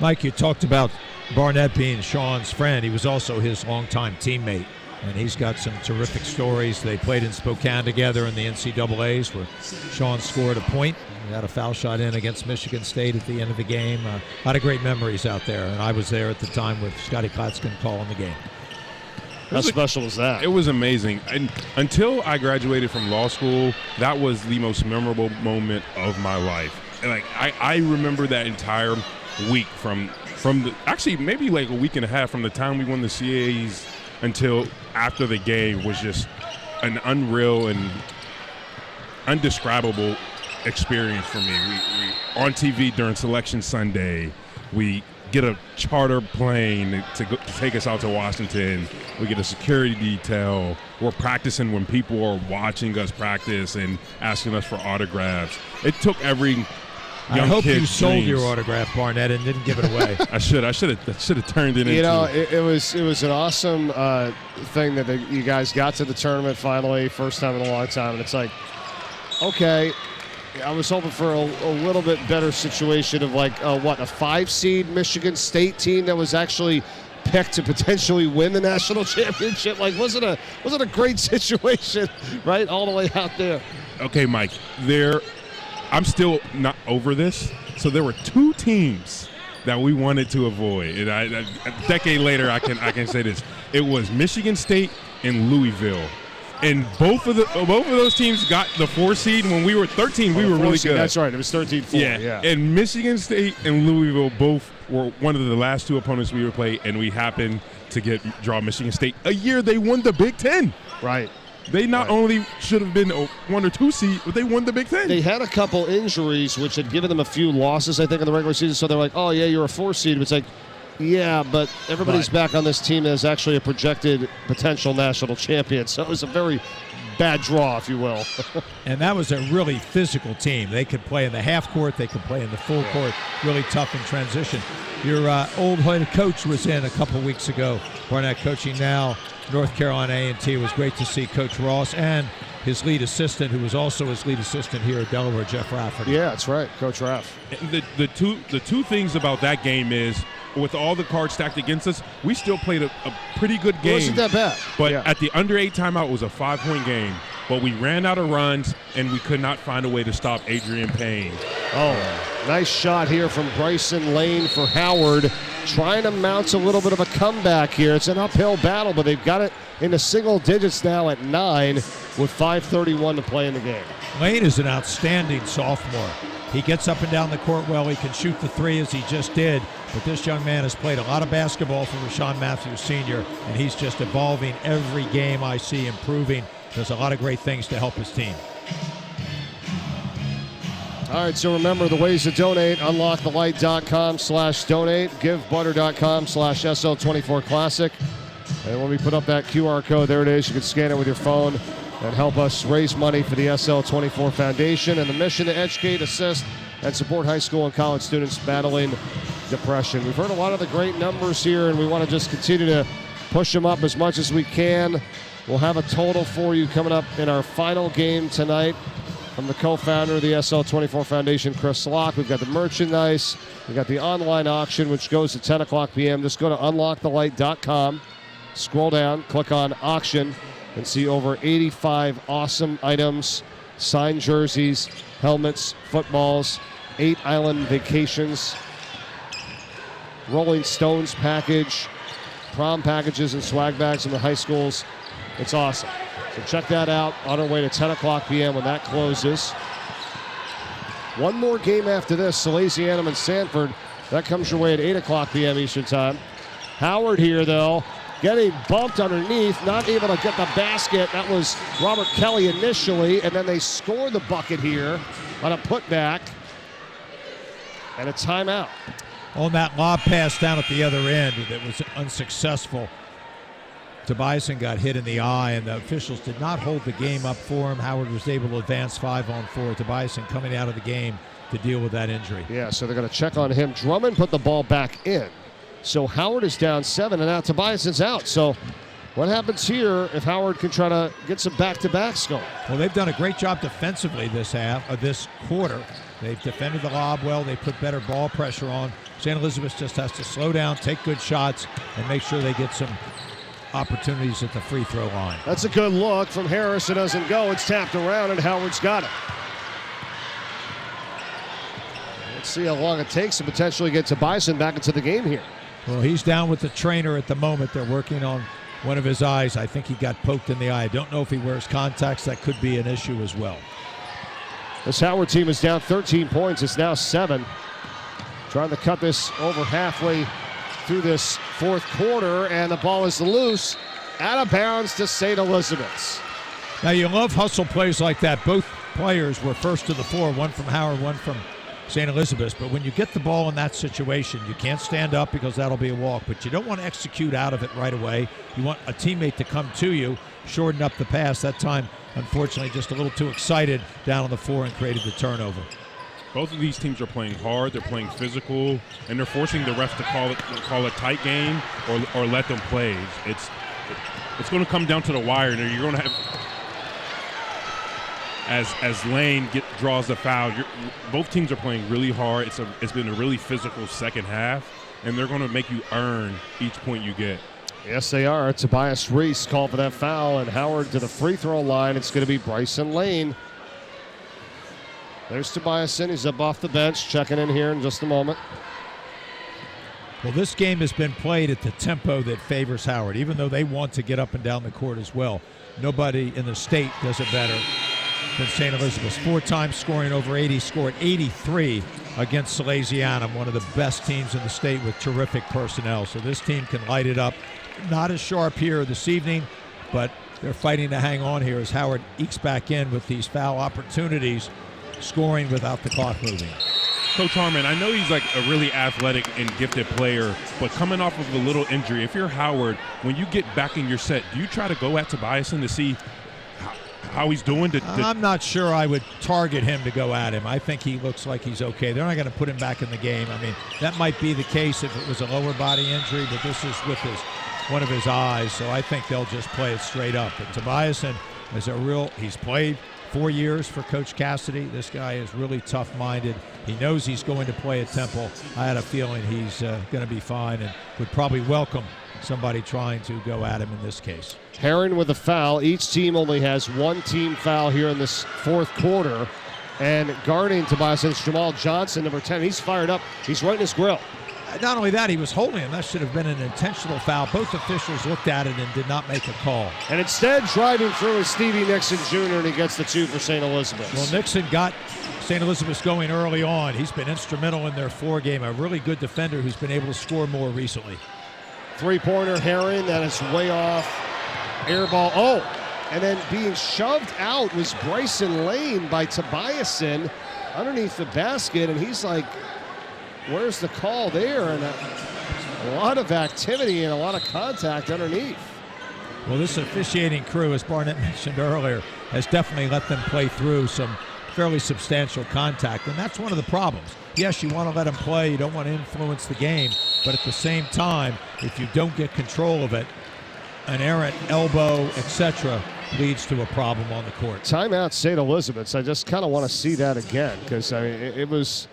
Mike, you talked about Barnett being Sean's friend. He was also his longtime teammate, and he's got some terrific stories. They played in Spokane together in the NCAAs, where Sean scored a point. He had a foul shot in against Michigan State at the end of the game. A lot of great memories out there, and I was there at the time with Scotty Klatskin calling the game. How special was that? It was amazing. And until I graduated from law school, that was the most memorable moment of my life. And like I remember that entire week from the actually maybe like a week and a half from the time we won the CAAs until after the game was just an unreal and undescribable experience for me. We on TV during Selection Sunday, we get a charter plane to take us out to Washington. We get a security detail. We're practicing when people are watching us practice and asking us for autographs. It took every young I hope kid's you sold dreams. your autograph, Barnett, and didn't give it away. I should have turned it into. You know, it was an awesome thing that you guys got to the tournament finally, first time in a long time, and it's like, okay, I was hoping for a little bit better situation of like a 5-seed Michigan State team that was actually picked to potentially win the national championship. Like, wasn't a great situation, right? All the way out there. Okay, Mike, I'm still not over this. So there were 2 teams that we wanted to avoid. And a decade later, I can say this: it was Michigan State and Louisville. And both of those teams got the 4 seed. When we were 13, we were really good. That's right. It was 13-4. Yeah. And Michigan State and Louisville both were one of the last 2 opponents we would play, and we happened to draw Michigan State a year they won the Big Ten. Right. They not only should have been a 1 or 2 seed, but they won the Big Ten. They had a couple injuries, which had given them a few losses, I think, in the regular season. So they're like, oh, yeah, you're a 4 seed. But it's like, yeah, but everybody's back on this team as actually a projected potential national champion. So it was a very bad draw, if you will. And that was a really physical team. They could play in the half court. They could play in the full court. Really tough in transition. Your old head coach was in a couple weeks ago. Barnett coaching now North Carolina A&T. It was great to see Coach Ross and his lead assistant, who was also his lead assistant here at Delaware, Jeff Rafferty. Yeah, that's right, Coach Raff. And the two things about that game is, with all the cards stacked against us, we still played a pretty good game. It wasn't that bad. But at the under 8 timeout, it was a 5-point game. But we ran out of runs, and we could not find a way to stop Adrian Payne. Oh, nice shot here from Bryson Lane for Howard. Trying to mount a little bit of a comeback here. It's an uphill battle, but they've got it into single digits now at 9 with 5:31 to play in the game. Lane is an outstanding sophomore. He gets up and down the court well. He can shoot the 3 as he just did. But this young man has played a lot of basketball for Rashawn Matthews Sr., and he's just evolving every game I see, improving. Does a lot of great things to help his team. All right, so remember the ways to donate: unlockthelight.com/donate, givebutter.com/SL24 Classic. And when we put up that QR code, there it is. You can scan it with your phone and help us raise money for the SL24 Foundation and the mission to educate, assist, and support high school and college students battling depression. We've heard a lot of the great numbers here, and we want to just continue to push them up as much as we can. We'll have a total for you coming up in our final game tonight from the co-founder of the SL24 Foundation, Chris Locke. We've got the merchandise. We've got the online auction, which goes at 10 o'clock p.m. Just go to unlockthelight.com, scroll down, click on auction, and see over 85 awesome items, signed jerseys, helmets, footballs, 8 island vacations, Rolling Stones package, prom packages and swag bags from the high schools. It's awesome. So check that out on our way to 10 o'clock p.m. when that closes. One more game after this, Salesianum and Sanford. That comes your way at 8 o'clock p.m. Eastern Time. Howard here, though, getting bumped underneath, not able to get the basket. That was Robert Kelly initially, and then they score the bucket here on a putback and a timeout. On that lob pass down at the other end that was unsuccessful, Tobiason got hit in the eye, and the officials did not hold the game up for him. Howard was able to advance 5-on-4. Tobiason coming out of the game to deal with that injury. Yeah, so they're going to check on him. Drummond put the ball back in. So Howard is down 7, and now Tobiason's out. So what happens here if Howard can try to get some back-to-backs going? Well, they've done a great job defensively this quarter. They've defended the lob well. They put better ball pressure on. St. Elizabeth just has to slow down, take good shots, and make sure they get some opportunities at the free throw line. That's a good look from Harris. It doesn't go. It's tapped around, and Howard's got it. Let's see how long it takes to potentially get Tobiason back into the game here. Well, he's down with the trainer at the moment. They're working on one of his eyes. I think he got poked in the eye. I don't know if he wears contacts. That could be an issue as well. This Howard team is down 13 points. It's now 7. Trying to cut this over halfway through this fourth quarter, and the ball is loose, out of bounds to St. Elizabeth's. Now, you love hustle plays like that. Both players were first to the floor, one from Howard, one from St. Elizabeth's. But when you get the ball in that situation, you can't stand up because that'll be a walk. But you don't want to execute out of it right away. You want a teammate to come to you, shorten up the pass. That time, unfortunately, just a little too excited down on the floor and created the turnover. Both of these teams are playing hard, they're playing physical, and they're forcing the refs to call a tight game or let them play. It's going to come down to the wire, and you're going to have, as Lane draws the foul, both teams are playing really hard. It's been a really physical second half, and they're going to make you earn each point you get. Yes, they are. Tobias Reese called for that foul, and Howard to the free throw line. It's going to be Bryson Lane. There's Tobiason. He's up off the bench, checking in here in just a moment. Well, this game has been played at the tempo that favors Howard, even though they want to get up and down the court as well. Nobody in the state does it better than St. Elizabeth's. 4 times scoring over 80, scored 83 against Salesianum, one of the best teams in the state with terrific personnel. So this team can light it up. Not as sharp here this evening, but they're fighting to hang on here as Howard ekes back in with these foul opportunities, scoring without the clock moving. Coach Harmon, I know he's like a really athletic and gifted player, but coming off of a little injury, if you're Howard, when you get back in your set, do you try to go at Tobiasen to see how he's doing? I'm not sure I would target him to go at him. I think he looks like he's okay. They're not going to put him back in the game. I mean, that might be the case if it was a lower body injury, but this is with one of his eyes, so I think they'll just play it straight up. And Tobiasen is he's played 4 years for Coach Cassidy. This guy is really tough-minded. He knows he's going to play at Temple. I had a feeling he's going to be fine and would probably welcome somebody trying to go at him in this case. Herron with a foul. Each team only has 1 team foul here in this fourth quarter. And guarding Tobiasen is Jamal Johnson, number 10. He's fired up. He's right in his grill. Not only that, he was holding him. That should have been an intentional foul. Both officials looked at it and did not make a call. And instead, driving through is Stevie Nixon Jr., and he gets the 2 for St. Elizabeth. Well, Nixon got St. Elizabeth's going early on. He's been instrumental in their 4 game. A really good defender who's been able to score more recently. 3-pointer, Herron. That is way off. Air ball. Oh, and then being shoved out was Bryson Lane by Tobiasen underneath the basket, and he's like, where's the call there? And a lot of activity and a lot of contact underneath. Well, this officiating crew, as Barnett mentioned earlier, has definitely let them play through some fairly substantial contact, and that's one of the problems. Yes, you want to let them play, you don't want to influence the game, but at the same time, if you don't get control of it, an errant elbow, etc., leads to a problem on the court. Timeout, St. Elizabeth's. I just kind of want to see that again, because I mean, it was...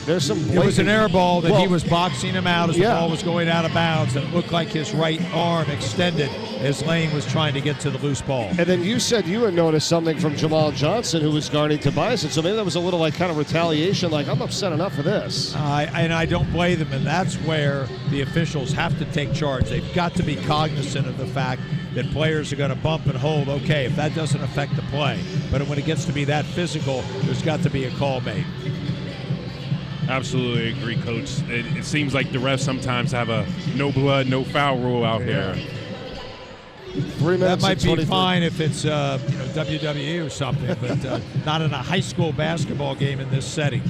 There's some blatant... It was an air ball that he was boxing him out as the ball was going out of bounds, and it looked like his right arm extended as Lane was trying to get to the loose ball. And then you said you had noticed something from Jamal Johnson, who was guarding Tobiasen, so maybe that was a little like kind of retaliation, like I'm upset enough of this. And I don't blame them, and that's where the officials have to take charge. They've got to be cognizant of the fact that players are going to bump and hold. Okay, if that doesn't affect the play, but when it gets to be that physical, there's got to be a call made. Absolutely agree, Coach. It seems like the refs sometimes have a no blood, no foul rule out here. 3 minutes that might be 23. fine if it's WWE or something, but not in a high school basketball game in this setting.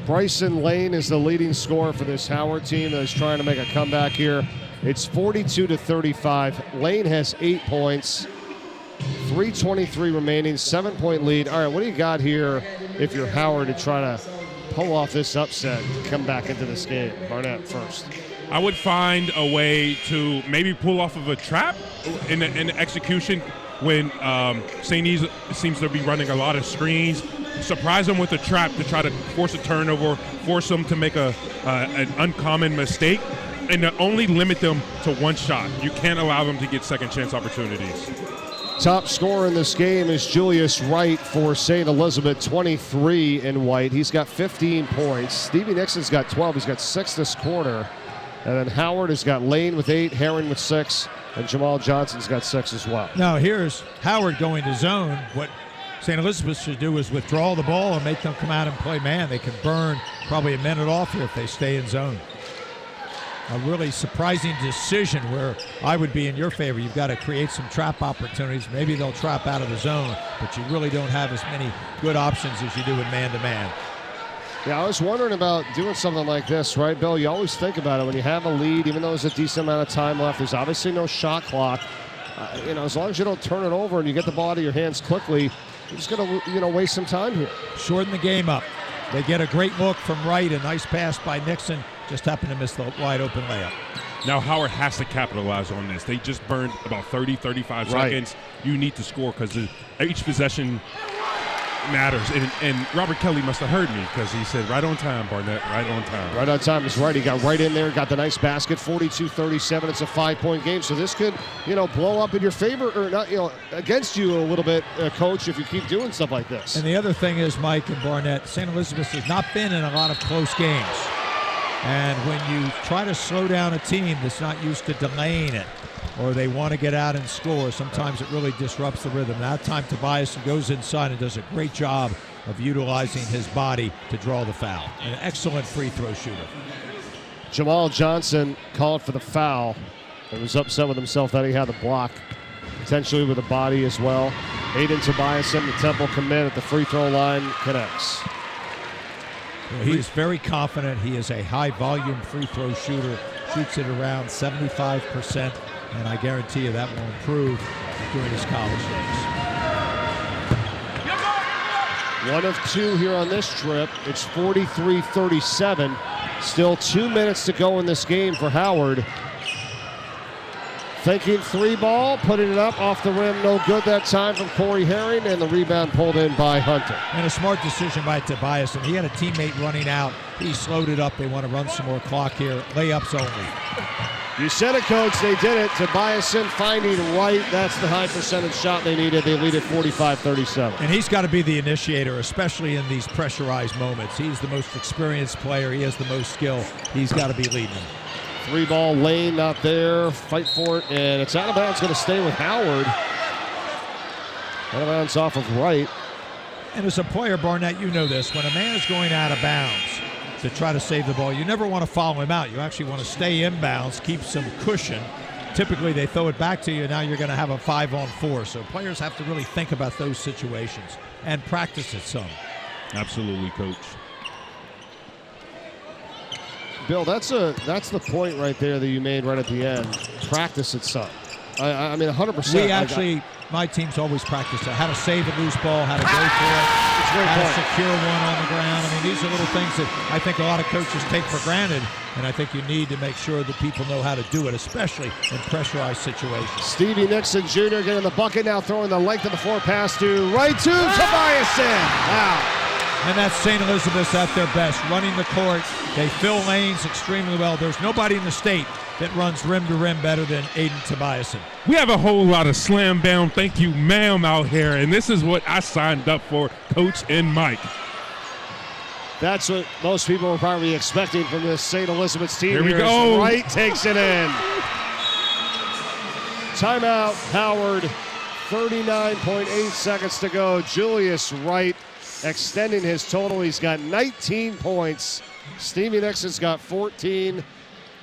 Bryson Lane is the leading scorer for this Howard team that is trying to make a comeback here. It's 42-35. Lane has 8 points. 3:23 remaining, 7-point lead. All right, what do you got here if you're Howard to try to pull off this upset and come back into this game? Barnett first. I would find a way to maybe pull off of a trap in the execution when St. E's seems to be running a lot of screens. Surprise them with a trap to try to force a turnover, force them to make an uncommon mistake, and to only limit them to 1 shot. You can't allow them to get second chance opportunities. Top scorer in this game is Julius Wright for St. Elizabeth, 23 in white. He's got 15 points. Stevie Nixon's got 12. He's got 6 this quarter. And then Howard has got Lane with 8, Herron with 6, and Jamal Johnson's got 6 as well. Now here's Howard going to zone. What St. Elizabeth should do is withdraw the ball and make them come out and play man. They can burn probably a minute off here if they stay in zone. A really surprising decision where I would be in your favor. You've got to create some trap opportunities. Maybe they'll trap out of the zone, but you really don't have as many good options as you do in man-to-man. Yeah, I was wondering about doing something like this, right, Bill? You always think about it when you have a lead, even though there's a decent amount of time left. There's obviously no shot clock. As long as you don't turn it over and you get the ball to your hands quickly, you're just going to, waste some time here. Shorten the game up. They get a great look from Wright, a nice pass by Nixon. Just happened to miss the wide open layup. Now Howard has to capitalize on this. They just burned about 30, 35 seconds. You need to score because each possession matters. And Robert Kelly must have heard me because he said, right on time, Barnett, right on time. Right on time is right. He got right in there, got the nice basket, 42-37. It's a 5-point game. So this could, blow up in your favor or not, against you a little bit, Coach, if you keep doing stuff like this. And the other thing is, Mike and Barnett, St. Elizabeth has not been in a lot of close games. And when you try to slow down a team that's not used to delaying it, or they want to get out and score, sometimes it really disrupts the rhythm. That time Tobias goes inside and does a great job of utilizing his body to draw the foul. An excellent free throw shooter. Jamal Johnson called for the foul and was upset with himself that he had the block, potentially with the body as well. Aiden Tobiasen, the Temple commit at the free throw line, connects. Well, he is very confident. He is a high-volume free throw shooter, shoots it around 75%, and I guarantee you that will improve during his college days. 1 of 2 here on this trip. It's 43-37. Still 2 minutes to go in this game for Howard. Thinking 3-ball, putting it up off the rim, no good that time from Corey Herring, and the rebound pulled in by Hunter. And a smart decision by Tobias. And he had a teammate running out. He slowed it up. They want to run some more clock here. Layups only. You said it, Coach. They did it. Tobiasen finding Wright. That's the high percentage shot they needed. They lead at 45-37. And he's got to be the initiator, especially in these pressurized moments. He's the most experienced player. He has the most skill. He's got to be leading them. 3-ball lane not there. Fight for it, and it's out of bounds. Going to stay with Howard. Out of bounds off of Wright. And as a player, Barnett, you know this. When a man is going out of bounds to try to save the ball, you never want to follow him out. You actually want to stay in bounds, keep some cushion. Typically, they throw it back to you. Now you're going to have a 5-on-4. So players have to really think about those situations and practice it some. Absolutely, Coach. Bill, that's the point right there that you made right at the end. Practice it some. I mean, 100%. We actually, my team's always practiced it. How to save a loose ball, how to go for it, how to secure one on the ground. I mean, these are little things that I think a lot of coaches take for granted, and I think you need to make sure that people know how to do it, especially in pressurized situations. Stevie Nixon Jr. getting the bucket now, throwing the length of the floor pass to right to Tobiasen. Wow. And that's St. Elizabeth's at their best, running the court. They fill lanes extremely well. There's nobody in the state that runs rim to rim better than Aiden Tobiasen. We have a whole lot of slam down thank you ma'am out here, and this is what I signed up for, Coach and Mike. That's what most people were probably expecting from this St. Elizabeth's team. Here we go. Wright takes it in. Timeout, Howard. 39.8 seconds to go. Julius Wright extending his total. He's got 19 points. Stevie Nixon's got 14,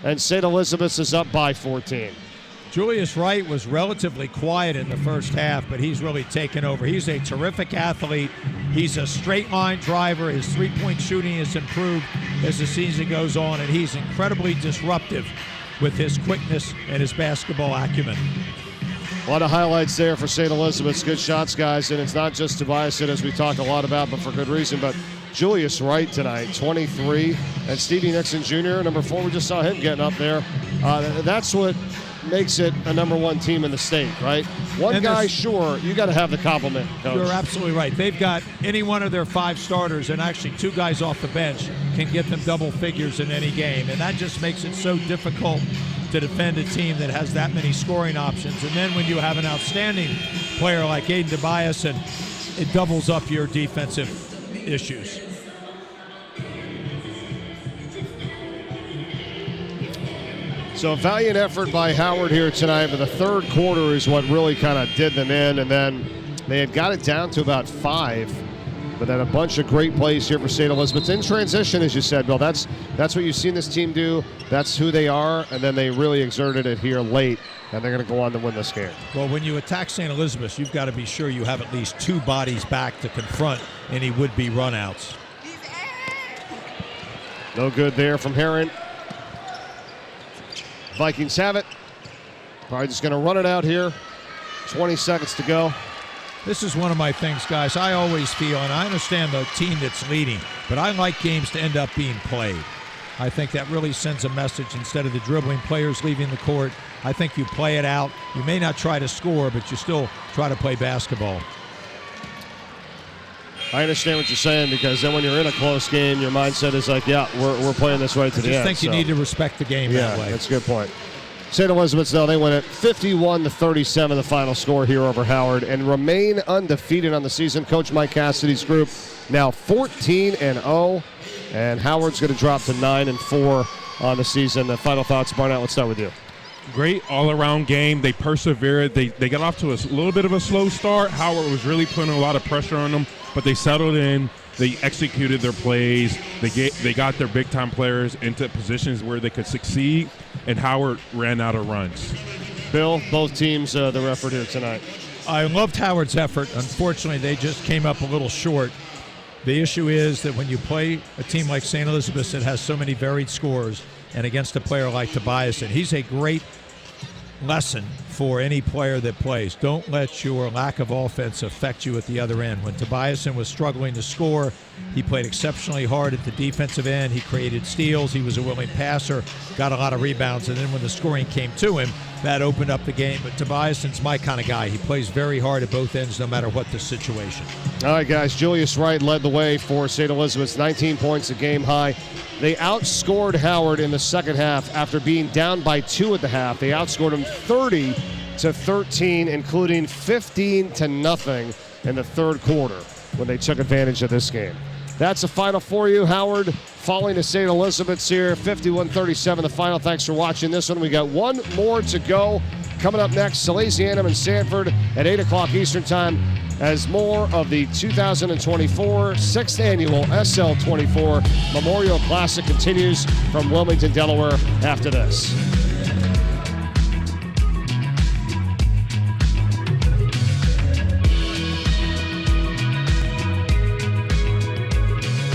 and St. Elizabeth's is up by 14. Julius Wright was relatively quiet in the first half, but he's really taken over. He's a terrific athlete. He's a straight line driver. His three-point shooting has improved as the season goes on, and he's incredibly disruptive with his quickness and his basketball acumen. A lot of highlights there for St. Elizabeth's. Good shots, guys. And it's not just Tobiasen, as we talked a lot about, but for good reason. But Julius Wright tonight, 23. And Stevie Nixon Jr., number 4, we just saw him getting up there. That's what makes it a number 1 team in the state, right? One guy, sure, you got to have the compliment, Coach. You're absolutely right. They've got any one of their 5 starters, and actually 2 guys off the bench can get them double figures in any game. And that just makes it so difficult to defend a team that has that many scoring options. And then when you have an outstanding player like Aiden Tobiasen, it doubles up your defensive issues. So a valiant effort by Howard here tonight, but the third quarter is what really kind of did them in, and then they had got it down to about 5. But then a bunch of great plays here for St. Elizabeth. In transition, as you said, Bill, that's what you've seen this team do. That's who they are, and then they really exerted it here late, and they're going to go on to win this game. Well, when you attack St. Elizabeth, you've got to be sure you have at least 2 bodies back to confront any would-be runouts. No good there from Herron. Vikings have it. Probably just going to run it out here. 20 seconds to go. This is one of my things, guys. I always feel, and I understand the team that's leading, but I like games to end up being played. I think that really sends a message instead of the dribbling players leaving the court. I think you play it out. You may not try to score, but you still try to play basketball. I understand what you're saying, because then when you're in a close game, your mindset is like, yeah, we're playing this right to the end. I just think you need to respect the game that way. Yeah, that's a good point. St. Elizabeth's, though, they win it 51-37, the final score here over Howard, and remain undefeated on the season. Coach Mike Cassidy's group now 14-0, And Howard's going to drop to 9-4 on the season. The final thoughts, Barnett, let's start with you. Great all-around game. They persevered. They got off to a little bit of a slow start. Howard was really putting a lot of pressure on them, but they settled in. They executed their plays. They got their big-time players into positions where they could succeed, and Howard ran out of runs. Bill, both teams, their effort here tonight. I loved Howard's effort. Unfortunately, they just came up a little short. The issue is that when you play a team like St. Elizabeth's that has so many varied scores, and against a player like Tobias, and he's a great lesson for any player that plays. Don't let your lack of offense affect you at the other end. When Tobiasen was struggling to score, he played exceptionally hard at the defensive end. He created steals. He was a willing passer, got a lot of rebounds, and then when the scoring came to him, that opened up the game. But Tobiasen's my kind of guy. He plays very hard at both ends no matter what the situation. All right, guys, Julius Wright led the way for St. Elizabeth's, 19 points, a game high. They outscored Howard in the second half after being down by 2 at the half. They outscored him 30-13, including 15-0 in the third quarter when they took advantage of this game. That's the final for you. Howard falling to St. Elizabeth's here, 51-37 the final. Thanks for watching this one. We got one more to go. Coming up next, Salesianum and Sanford at 8 o'clock Eastern Time as more of the 2024 6th Annual SL24 Memorial Classic continues from Wilmington, Delaware after this.